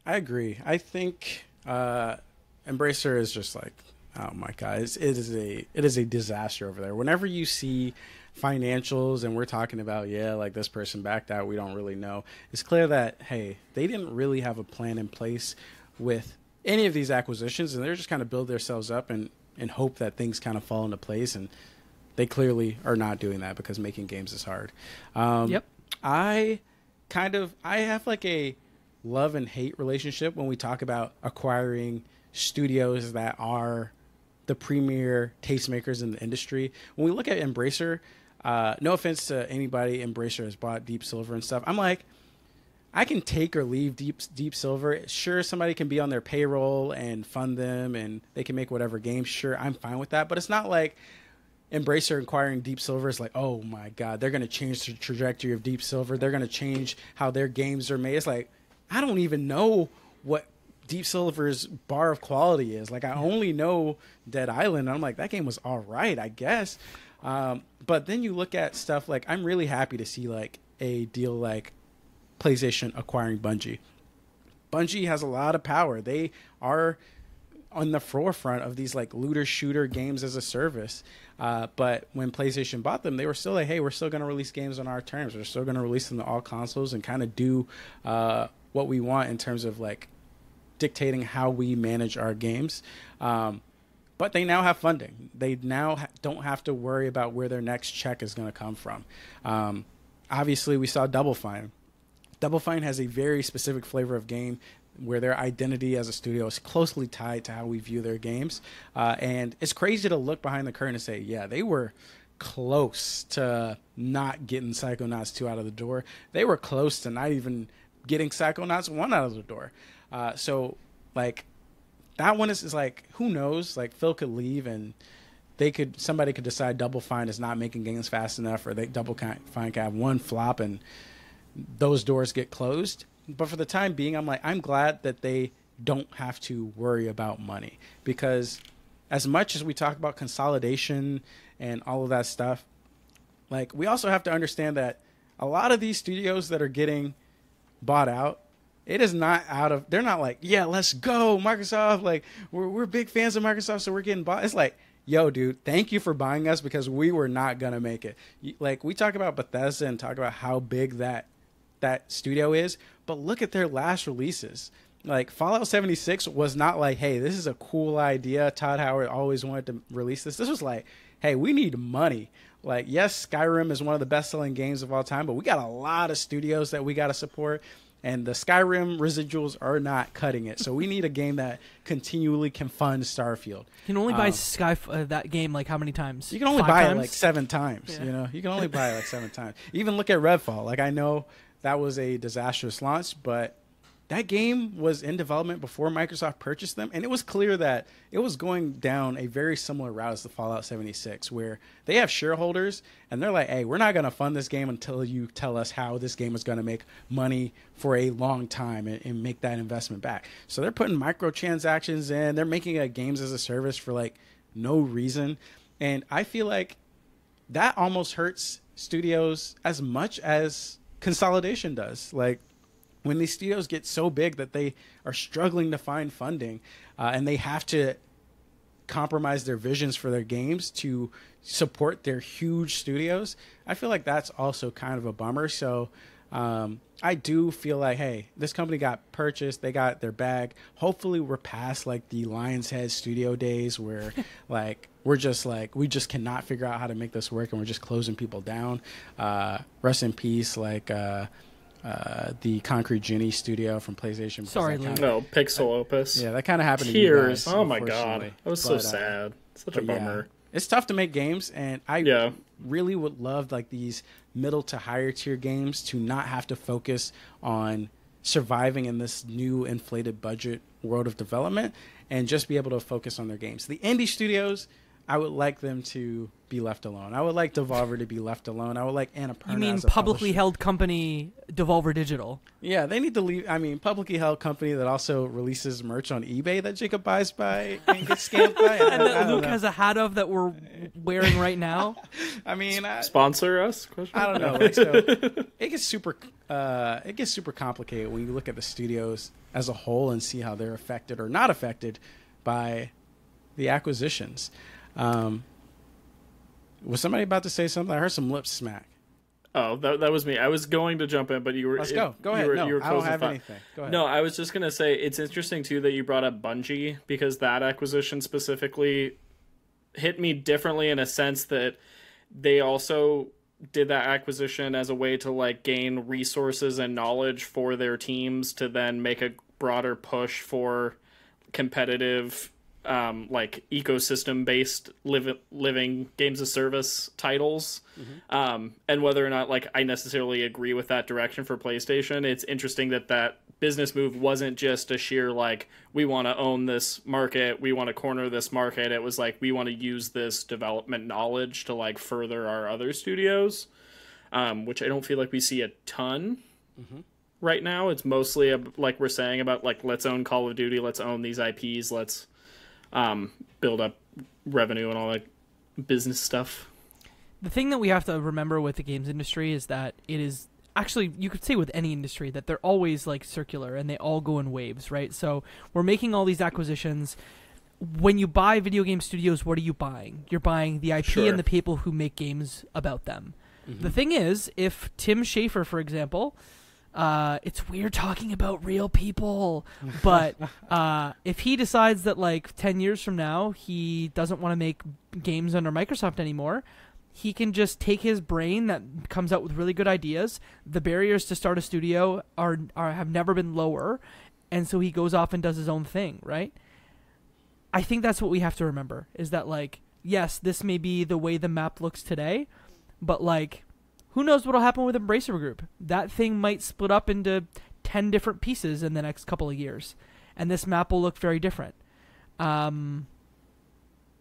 I agree. I think Embracer is just like, oh my God, it is a disaster over there. Whenever you see financials and we're talking about, like this person backed out, we don't really know, it's clear that, hey, they didn't really have a plan in place with any of these acquisitions, and they're just kind of build themselves up and hope that things kind of fall into place, and they clearly are not doing that because making games is hard. Yep. I have like a love and hate relationship when we talk about acquiring studios that are the premier tastemakers in the industry. When we look at Embracer, no offense to anybody Embracer has bought Deep Silver and stuff, I'm like, I can take or leave Deep Silver. Sure, somebody can be on their payroll and fund them and they can make whatever games. Sure, I'm fine with that. But it's not like Embracer acquiring Deep Silver is like, oh my God, they're going to change the trajectory of Deep Silver. They're going to change how their games are made. It's like, I don't even know what Deep Silver's bar of quality is. Like, I only know Dead Island, and I'm like, that game was all right, I guess. But then you look at stuff like, I'm really happy to see like a deal like PlayStation acquiring Bungie. Bungie has a lot of power. They are on the forefront of these like looter shooter games as a service. But when PlayStation bought them, they were still like, hey, we're still going to release games on our terms. We're still going to release them to all consoles and kind of do what we want in terms of like dictating how we manage our games. But they now have funding. They now don't have to worry about where their next check is going to come from. Obviously, we saw Double Fine. Double Fine has a very specific flavor of game where their identity as a studio is closely tied to how we view their games. And it's crazy to look behind the curtain and say, yeah, they were close to not getting Psychonauts 2 out of the door. They were close to not even getting Psychonauts 1 out of the door. So, like, that one is like, who knows? Like, Phil could leave and somebody could decide Double Fine is not making games fast enough, or Double Fine can have one flop and those doors get closed. But for the time being, I'm glad that they don't have to worry about money, because as much as we talk about consolidation and all of that stuff, like, we also have to understand that a lot of these studios that are getting bought out, it is not they're not like, yeah, let's go Microsoft. Like, we're big fans of Microsoft, so we're getting bought. It's like, yo, dude, thank you for buying us because we were not going to make it. Like, we talk about Bethesda and talk about how big that studio is, but look at their last releases. Like, Fallout 76 was not like, hey, this is a cool idea, Todd Howard always wanted to release this. This was like, hey, we need money. Like, yes, Skyrim is one of the best-selling games of all time, but we got a lot of studios that we got to support, and the Skyrim residuals are not cutting it. So we need a game that continually can fund Starfield. You can only buy that game like how many times? You can only 5 buy times? it like 7 times. Yeah. You know, you can only buy it like 7 times. Even look at Redfall. Like, I know that was a disastrous launch, but that game was in development before Microsoft purchased them, and it was clear that it was going down a very similar route as the Fallout 76, where they have shareholders, and they're like, hey, we're not going to fund this game until you tell us how this game is going to make money for a long time and make that investment back. So they're putting microtransactions in. They're making a games as a service for, like, no reason. And I feel like that almost hurts studios as much as consolidation does. Like, when these studios get so big that they are struggling to find funding, and they have to compromise their visions for their games to support their huge studios, I feel like that's also kind of a bummer. So I do feel like, hey, this company got purchased, they got their bag. Hopefully we're past like the Lion's Head studio days where like we just cannot figure out how to make this work and we're just closing people down. Rest in peace, like the Concrete Genie studio from PlayStation. Sorry, Luke. No, Pixel Opus. Yeah, that kind of happened Tears. to you guys. Oh my god, that was so sad. Such a bummer. Yeah, it's tough to make games, and I really would love like these middle to higher tier games to not have to focus on surviving in this new inflated budget world of development and just be able to focus on their games. The indie studios, I would like them to be left alone. I would like Devolver to be left alone. I would like Annapurna. You mean as a publicly publisher. held company Devolver Digital? Yeah, they need to leave. I mean, publicly held company that also releases merch on eBay that Jacob buys by and gets scammed by. And that Luke has a hat of that we're wearing right now. I mean, sponsor us? I don't know. Like, so it gets super complicated when you look at the studios as a whole and see how they're affected or not affected by the acquisitions. Was somebody about to say something? I heard some lips smack. Oh, that was me. I was going to jump in, but you were. Let's go. Go ahead. You were I don't have anything. Go ahead. No, I was just going to say it's interesting, too, that you brought up Bungie, because that acquisition specifically hit me differently in a sense that they also did that acquisition as a way to like gain resources and knowledge for their teams to then make a broader push for competitive like ecosystem based living games of service titles. And whether or not like I necessarily agree with that direction for PlayStation, it's interesting that business move wasn't just a sheer like we want to own this market, we want to corner this market. It was like we want to use this development knowledge to like further our other studios, which I don't feel like we see a ton right now. It's mostly like we're saying about like, let's own Call of Duty, let's own these IPs, let's build up revenue and all that business stuff. The thing that we have to remember with the games industry is that it is actually, you could say with any industry, that they're always like circular and they all go in waves, right? So we're making all these acquisitions. When you buy video game studios, what are you buying? You're buying the IP and the people who make games about them. Mm-hmm. The thing is, if Tim Schafer, for example, it's weird talking about real people, but if he decides that like 10 years from now he doesn't want to make games under Microsoft anymore, he can just take his brain that comes out with really good ideas. The barriers to start a studio have never been lower, and so he goes off and does his own thing, right? I think that's what we have to remember, is that like, yes, this may be the way the map looks today, but like, who knows what'll happen with Embracer Group? That thing might split up into 10 different pieces in the next couple of years, and this map will look very different. And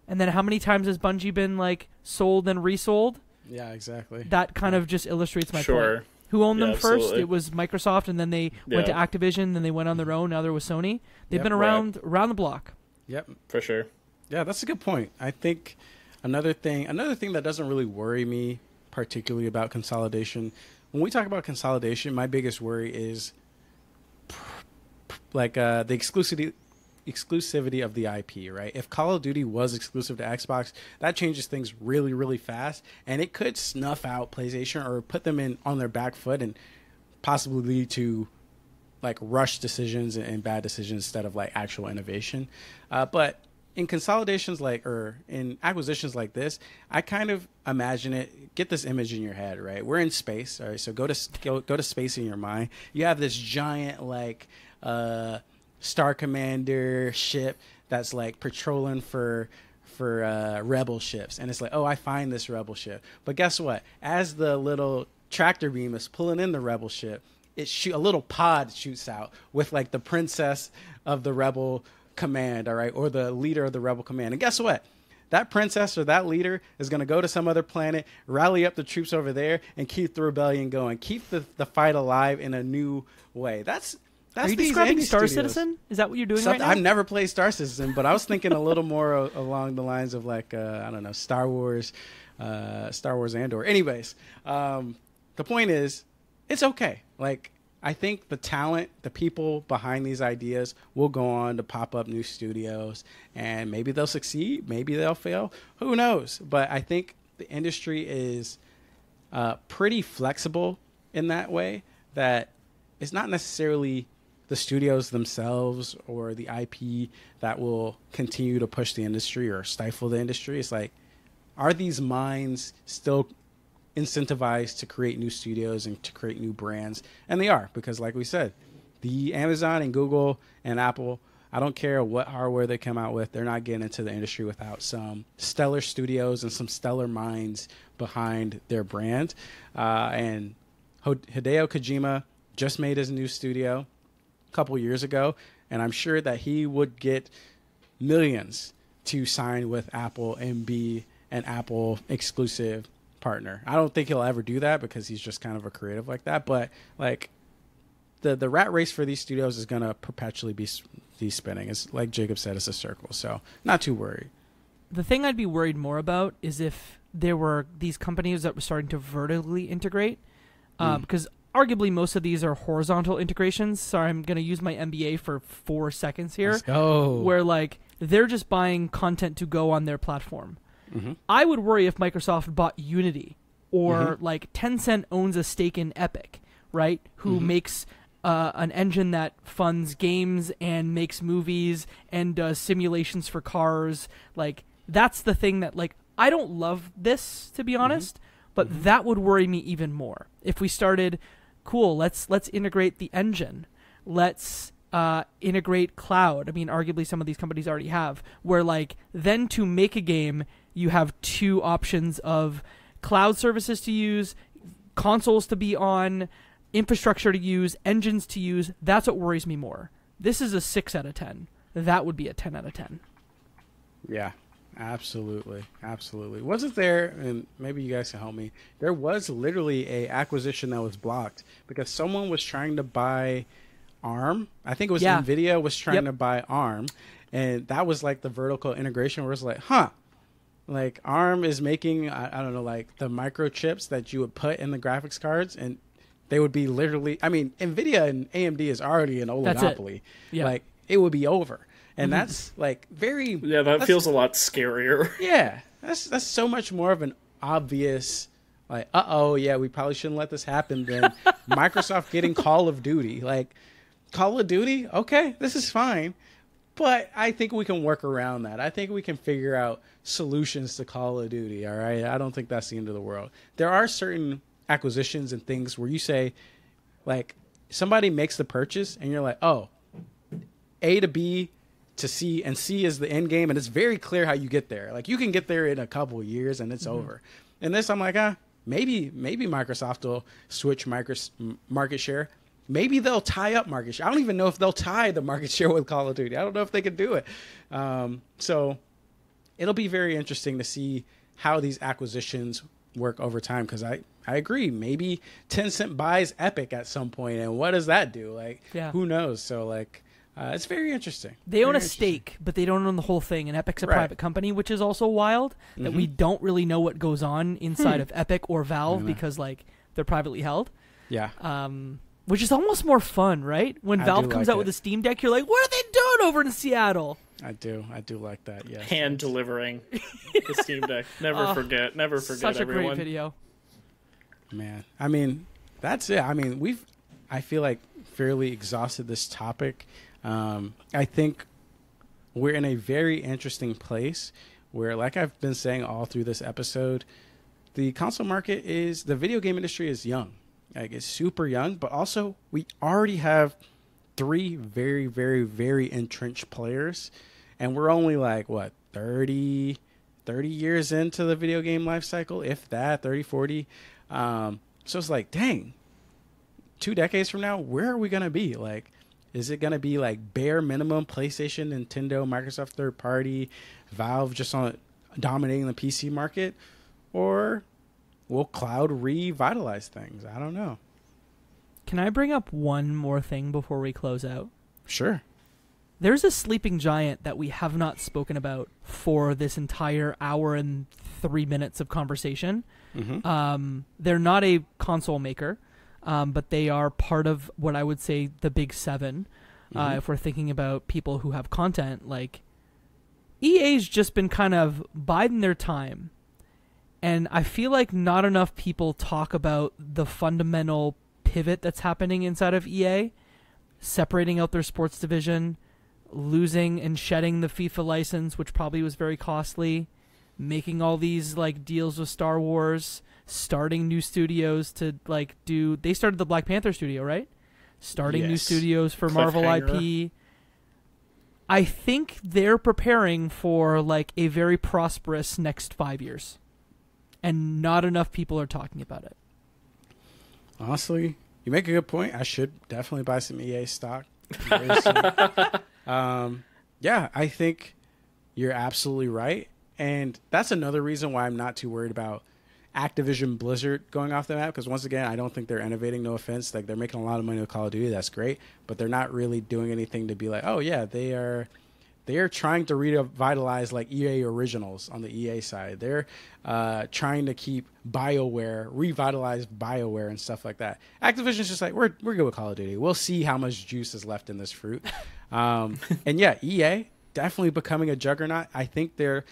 then how many times has Bungie been like sold and resold? Yeah, exactly. That kind of just illustrates my point. Who owned them first? Absolutely. It was Microsoft, and then they went to Activision, then they went on their own. Now they're with Sony. They've been around the block. Yep, for sure. Yeah, that's a good point. I think another thing that doesn't really worry me particularly about consolidation. When we talk about consolidation, my biggest worry is like the exclusivity of the IP, right? If Call of Duty was exclusive to Xbox, that changes things really, really fast, and it could snuff out PlayStation or put them on their back foot and possibly lead to like rush decisions and bad decisions instead of like actual innovation. But in consolidations or in acquisitions like this, I kind of imagine it. Get this image in your head, right? We're in space, all right? So go to space in your mind. You have this giant like Star Commander ship that's like patrolling for rebel ships, and it's like, oh, I find this rebel ship. But guess what? As the little tractor beam is pulling in the rebel ship, a little pod shoots out with like the princess of the rebel command, all right, or the leader of the rebel command. And guess what? That princess or that leader is going to go to some other planet, rally up the troops over there, and keep the rebellion going, keep the fight alive in a new way. That's Are you describing Star Citizen? Is that what you're doing right now? I've never played Star Citizen, but I was thinking a little more along the lines of like I don't know, Star Wars Andor. Anyways, the point is, it's okay. Like, I think the talent, the people behind these ideas will go on to pop up new studios, and maybe they'll succeed, maybe they'll fail. Who knows? But I think the industry is pretty flexible in that way, that it's not necessarily the studios themselves or the IP that will continue to push the industry or stifle the industry. It's like, are these minds still incentivized to create new studios and to create new brands? And they are, because like we said, the Amazon and Google and Apple, I don't care what hardware they come out with, they're not getting into the industry without some stellar studios and some stellar minds behind their brand. And Hideo Kojima just made his new studio a couple years ago, and I'm sure that he would get millions to sign with Apple and be an Apple exclusive partner. I don't think he'll ever do that because he's just kind of a creative like that, but like the rat race for these studios is going to perpetually be spinning. It's like Jacob said, it's a circle, so not too worried. The thing I'd be worried more about is if there were these companies that were starting to vertically integrate, because arguably most of these are horizontal integrations. Sorry, I'm going to use my MBA for 4 seconds here. Let's go. Where like they're just buying content to go on their platform. Mm-hmm. I would worry if Microsoft bought Unity, or like Tencent owns a stake in Epic, right? Who makes an engine that funds games and makes movies and does simulations for cars. Like, that's the thing that, like, I don't love this, to be honest, but that would worry me even more. If we started, cool, let's integrate the engine. Let's integrate cloud. I mean, arguably some of these companies already have, where like then to make a game, you have 2 options of cloud services to use, consoles to be on, infrastructure to use, engines to use. That's what worries me more. This is a 6 out of 10. That would be a 10 out of 10. Yeah. Absolutely. Wasn't there, and maybe you guys can help me, there was literally a acquisition that was blocked because someone was trying to buy ARM. I think it was NVIDIA was trying to buy ARM, and that was like the vertical integration where it's like, like ARM is making, I don't know, like the microchips that you would put in the graphics cards, and they would be literally, I mean, NVIDIA and AMD is already an oligopoly. Like, it would be over. And that's like very... Yeah, that feels a lot scarier. Yeah, that's so much more of an obvious, like, we probably shouldn't let this happen than Microsoft getting Call of Duty. Like, Call of Duty, okay, this is fine. But I think we can work around that. I think we can figure out solutions to Call of Duty, all right? I don't think that's the end of the world. There are certain acquisitions and things where you say, like, somebody makes the purchase and you're like, oh, A to B to C, and C is the end game, and it's very clear how you get there. Like, you can get there in a couple of years and it's over. And this, I'm like, maybe Microsoft will switch market share. Maybe they'll tie up market share. I don't even know if they'll tie the market share with Call of Duty. I don't know if they could do it. So it'll be very interesting to see how these acquisitions work over time, because I agree. Maybe Tencent buys Epic at some point, and what does that do? Like, who knows? So, like, it's very interesting. They own a stake, but they don't own the whole thing. And Epic's a private company, which is also wild, that we don't really know what goes on inside of Epic or Valve because, like, they're privately held. Yeah. Which is almost more fun, right? When Valve comes out with a Steam Deck, you're like, what are they doing over in Seattle? I do like that, yeah. Hand delivering the Steam Deck. Never forget, such everyone. A great video. Man, I mean, that's it. I mean, I feel like, fairly exhausted this topic. I think we're in a very interesting place where, like I've been saying all through this episode, the console market the video game industry is young. Like, it's super young, but also we already have 3 very, very, very entrenched players, and we're only like, 30 years into the video game life cycle, if that, 30, 40. So it's like, dang, 2 decades from now, where are we going to be? Like, is it going to be like bare minimum PlayStation, Nintendo, Microsoft third party, Valve just on dominating the PC market? Or will cloud revitalize things? I don't know. Can I bring up one more thing before we close out? Sure. There's a sleeping giant that we have not spoken about for this entire hour and 3 minutes of conversation. They're not a console maker, but they are part of what I would say the big 7. If we're thinking about people who have content, like, EA's just been kind of biding their time. And I feel like not enough people talk about the fundamental pivot that's happening inside of EA, separating out their sports division, losing and shedding the FIFA license, which probably was very costly, making all these, like, deals with Star Wars, starting new studios to, like, they started the Black Panther studio, right? Starting new studios for Marvel IP. I think they're preparing for, like, a very prosperous next 5 years. And not enough people are talking about it. Honestly, you make a good point. I should definitely buy some EA stock very soon. Yeah, I think you're absolutely right. And that's another reason why I'm not too worried about Activision Blizzard going off the map. Because once again, I don't think they're innovating. No offense. Like, they're making a lot of money with Call of Duty. That's great. But they're not really doing anything to be like, oh, yeah, they are trying to revitalize, like, EA Originals on the EA side. They're trying to keep revitalize BioWare and stuff like that. Activision's just like, we're good with Call of Duty. We'll see how much juice is left in this fruit. And yeah, EA definitely becoming a juggernaut. I think they're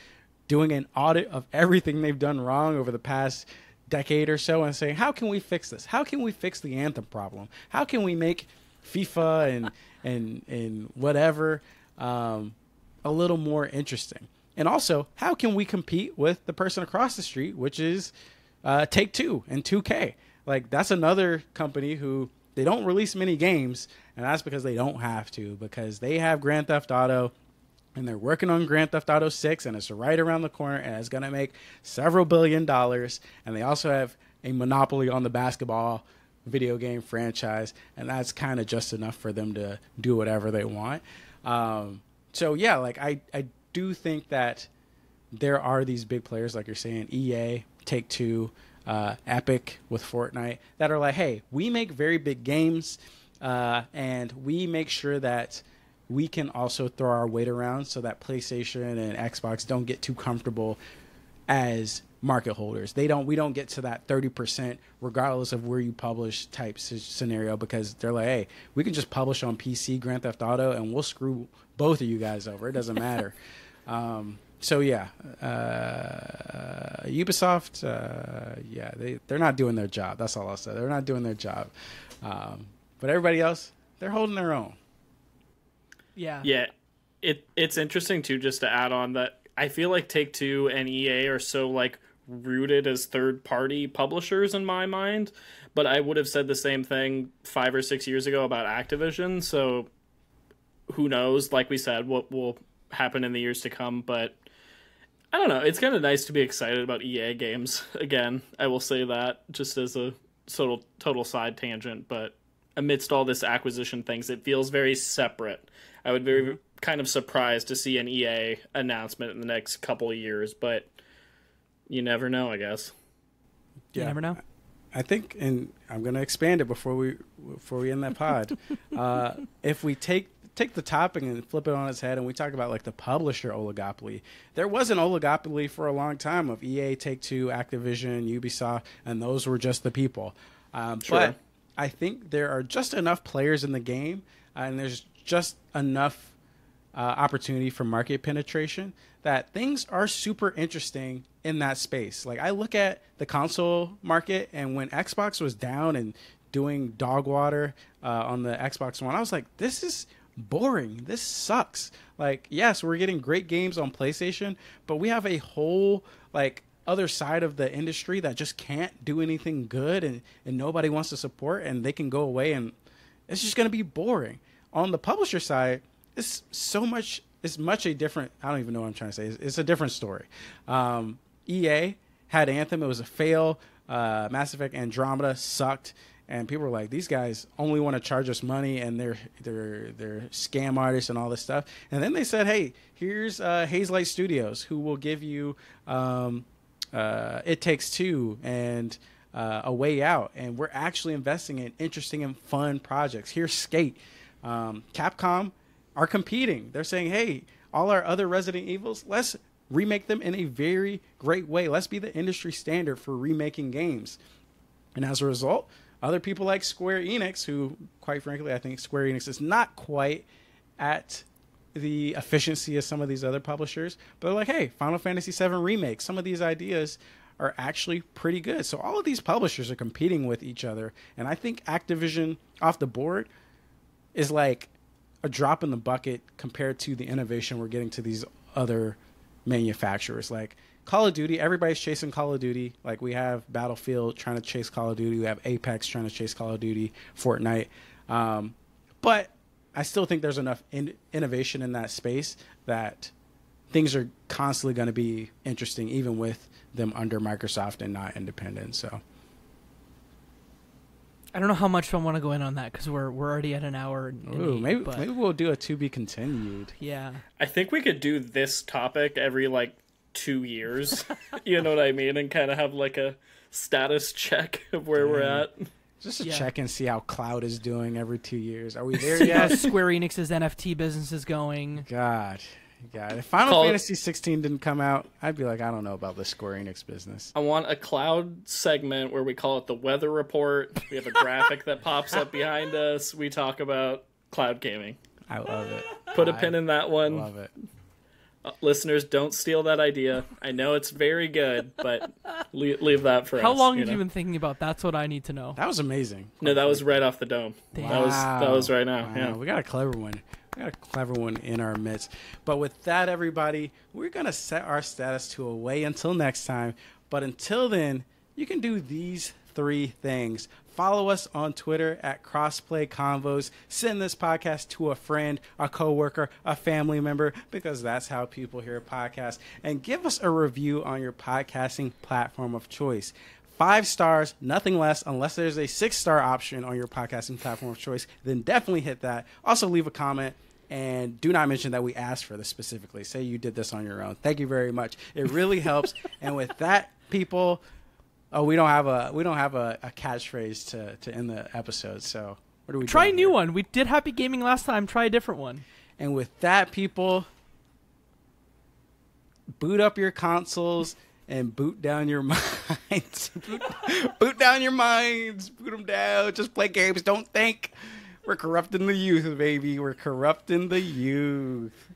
doing an audit of everything they've done wrong over the past decade or so and saying, how can we fix this? How can we fix the Anthem problem? How can we make FIFA and whatever a little more interesting? And also, how can we compete with the person across the street, which is Take-Two and 2K? Like, that's another company who they don't release many games, and that's because they don't have to, because they have Grand Theft Auto, and they're working on Grand Theft Auto 6, and it's right around the corner, and it's going to make several $1 billion, and they also have a monopoly on the basketball video game franchise, and that's kind of just enough for them to do whatever they want. So yeah, like I do think that there are these big players, like you're saying, EA, Take-Two, Epic with Fortnite, that are like, hey, we make very big games, and we make sure that we can also throw our weight around so that PlayStation and Xbox don't get too comfortable as market holders. We don't get to that 30% regardless of where you publish type scenario, because they're like, hey, we can just publish on PC Grand Theft Auto and we'll screw both of you guys over. It doesn't matter. So yeah, Ubisoft, they're not doing their job. That's all I'll say. They're not doing their job. But everybody else, they're holding their own. Yeah. Yeah. It's interesting too, just to add on that I feel like Take-Two and EA are so like rooted as third-party publishers in my mind, but I would have said the same thing 5 or 6 years ago about Activision. So who knows? Like we said, what will happen in the years to come, but I don't know. It's kind of nice to be excited about EA games again. I will say that just as a total side tangent, but amidst all this acquisition things, it feels very separate. I would be kind of surprised to see an EA announcement in the next couple of years, but you never know, I guess. You never know. I think, and I'm going to expand it before we end that pod. If we take the topic and flip it on its head and we talk about like the publisher oligopoly, there was an oligopoly for a long time of EA, Take-Two, Activision, Ubisoft, and those were just the people. Sure. But I think there are just enough players in the game, and there's just enough opportunity for market penetration that things are super interesting in that space. Like I look at the console market, and when Xbox was down and doing dog water on the Xbox One, I was like, this is boring. This sucks. Like, yes, we're getting great games on PlayStation, but we have a whole like other side of the industry that just can't do anything good, and nobody wants to support, and they can go away and it's just going to be boring. On the publisher side, it's much a different, I don't even know what I'm trying to say. It's a different story. EA had Anthem. It was a fail. Mass Effect Andromeda sucked. And people were like, these guys only want to charge us money, and they're scam artists and all this stuff. And then they said, hey, here's Hazelight Studios, who will give you It Takes Two and A Way Out. And we're actually investing in interesting and fun projects. Here's Skate. Capcom are competing. They're saying, hey, all our other Resident Evils, let's remake them in a very great way. Let's be the industry standard for remaking games. And as a result, other people like Square Enix, who, quite frankly, I think Square Enix is not quite at the efficiency of some of these other publishers, but they're like, hey, Final Fantasy VII Remake, some of these ideas are actually pretty good. So all of these publishers are competing with each other, and I think Activision off the board is like a drop in the bucket compared to the innovation we're getting to these other manufacturers. Like Call of Duty, everybody's chasing Call of Duty. Like we have Battlefield trying to chase Call of Duty. We have Apex trying to chase Call of Duty, Fortnite. But I still think there's enough innovation in that space that things are constantly going to be interesting, even with them under Microsoft and not independent. So I don't know how much I want to go in on that because we're already at an hour. Maybe we'll do a to be continued. Yeah, I think we could do this topic every like 2 years. You know what I mean, and kind of have like a status check of where we're at. Just to check and see how Cloud is doing every 2 years. Are we there yet? How Square Enix's NFT business is going. God. If Final Fantasy 16 didn't come out, I'd be like, I don't know about the Square Enix business. I want a Cloud segment where we call it the Weather Report. We have a graphic that pops up behind us. We talk about cloud gaming. I love it. Put a pin in that one. I love it. Listeners, don't steal that idea. I know it's very good, but leave that for us. How long have you been thinking about? That's what I need to know. That was amazing. No, that was right off the dome. Wow. That was right now. Wow. Yeah, We got a clever one. In our midst. But with that, everybody, we're going to set our status to away until next time. But until then, you can do these 3 things. Follow us on Twitter at Crossplay Convos. Send this podcast to a friend, a coworker, a family member, because that's how people hear podcasts. And give us a review on your podcasting platform of choice. 5 stars, nothing less, unless there's a 6-star option on your podcasting platform of choice, then definitely hit that. Also leave a comment. And do not mention that we asked for this specifically. Say you did this on your own. Thank you very much. It really helps. And with that, people, we don't have a catchphrase to end the episode. So what do we try a new here? one? We did Happy Gaming last time. Try a different one. And with that, people, boot up your consoles and boot down your minds. Boot down your minds. Boot them down. Just play games. Don't think. We're corrupting the youth, baby. We're corrupting the youth.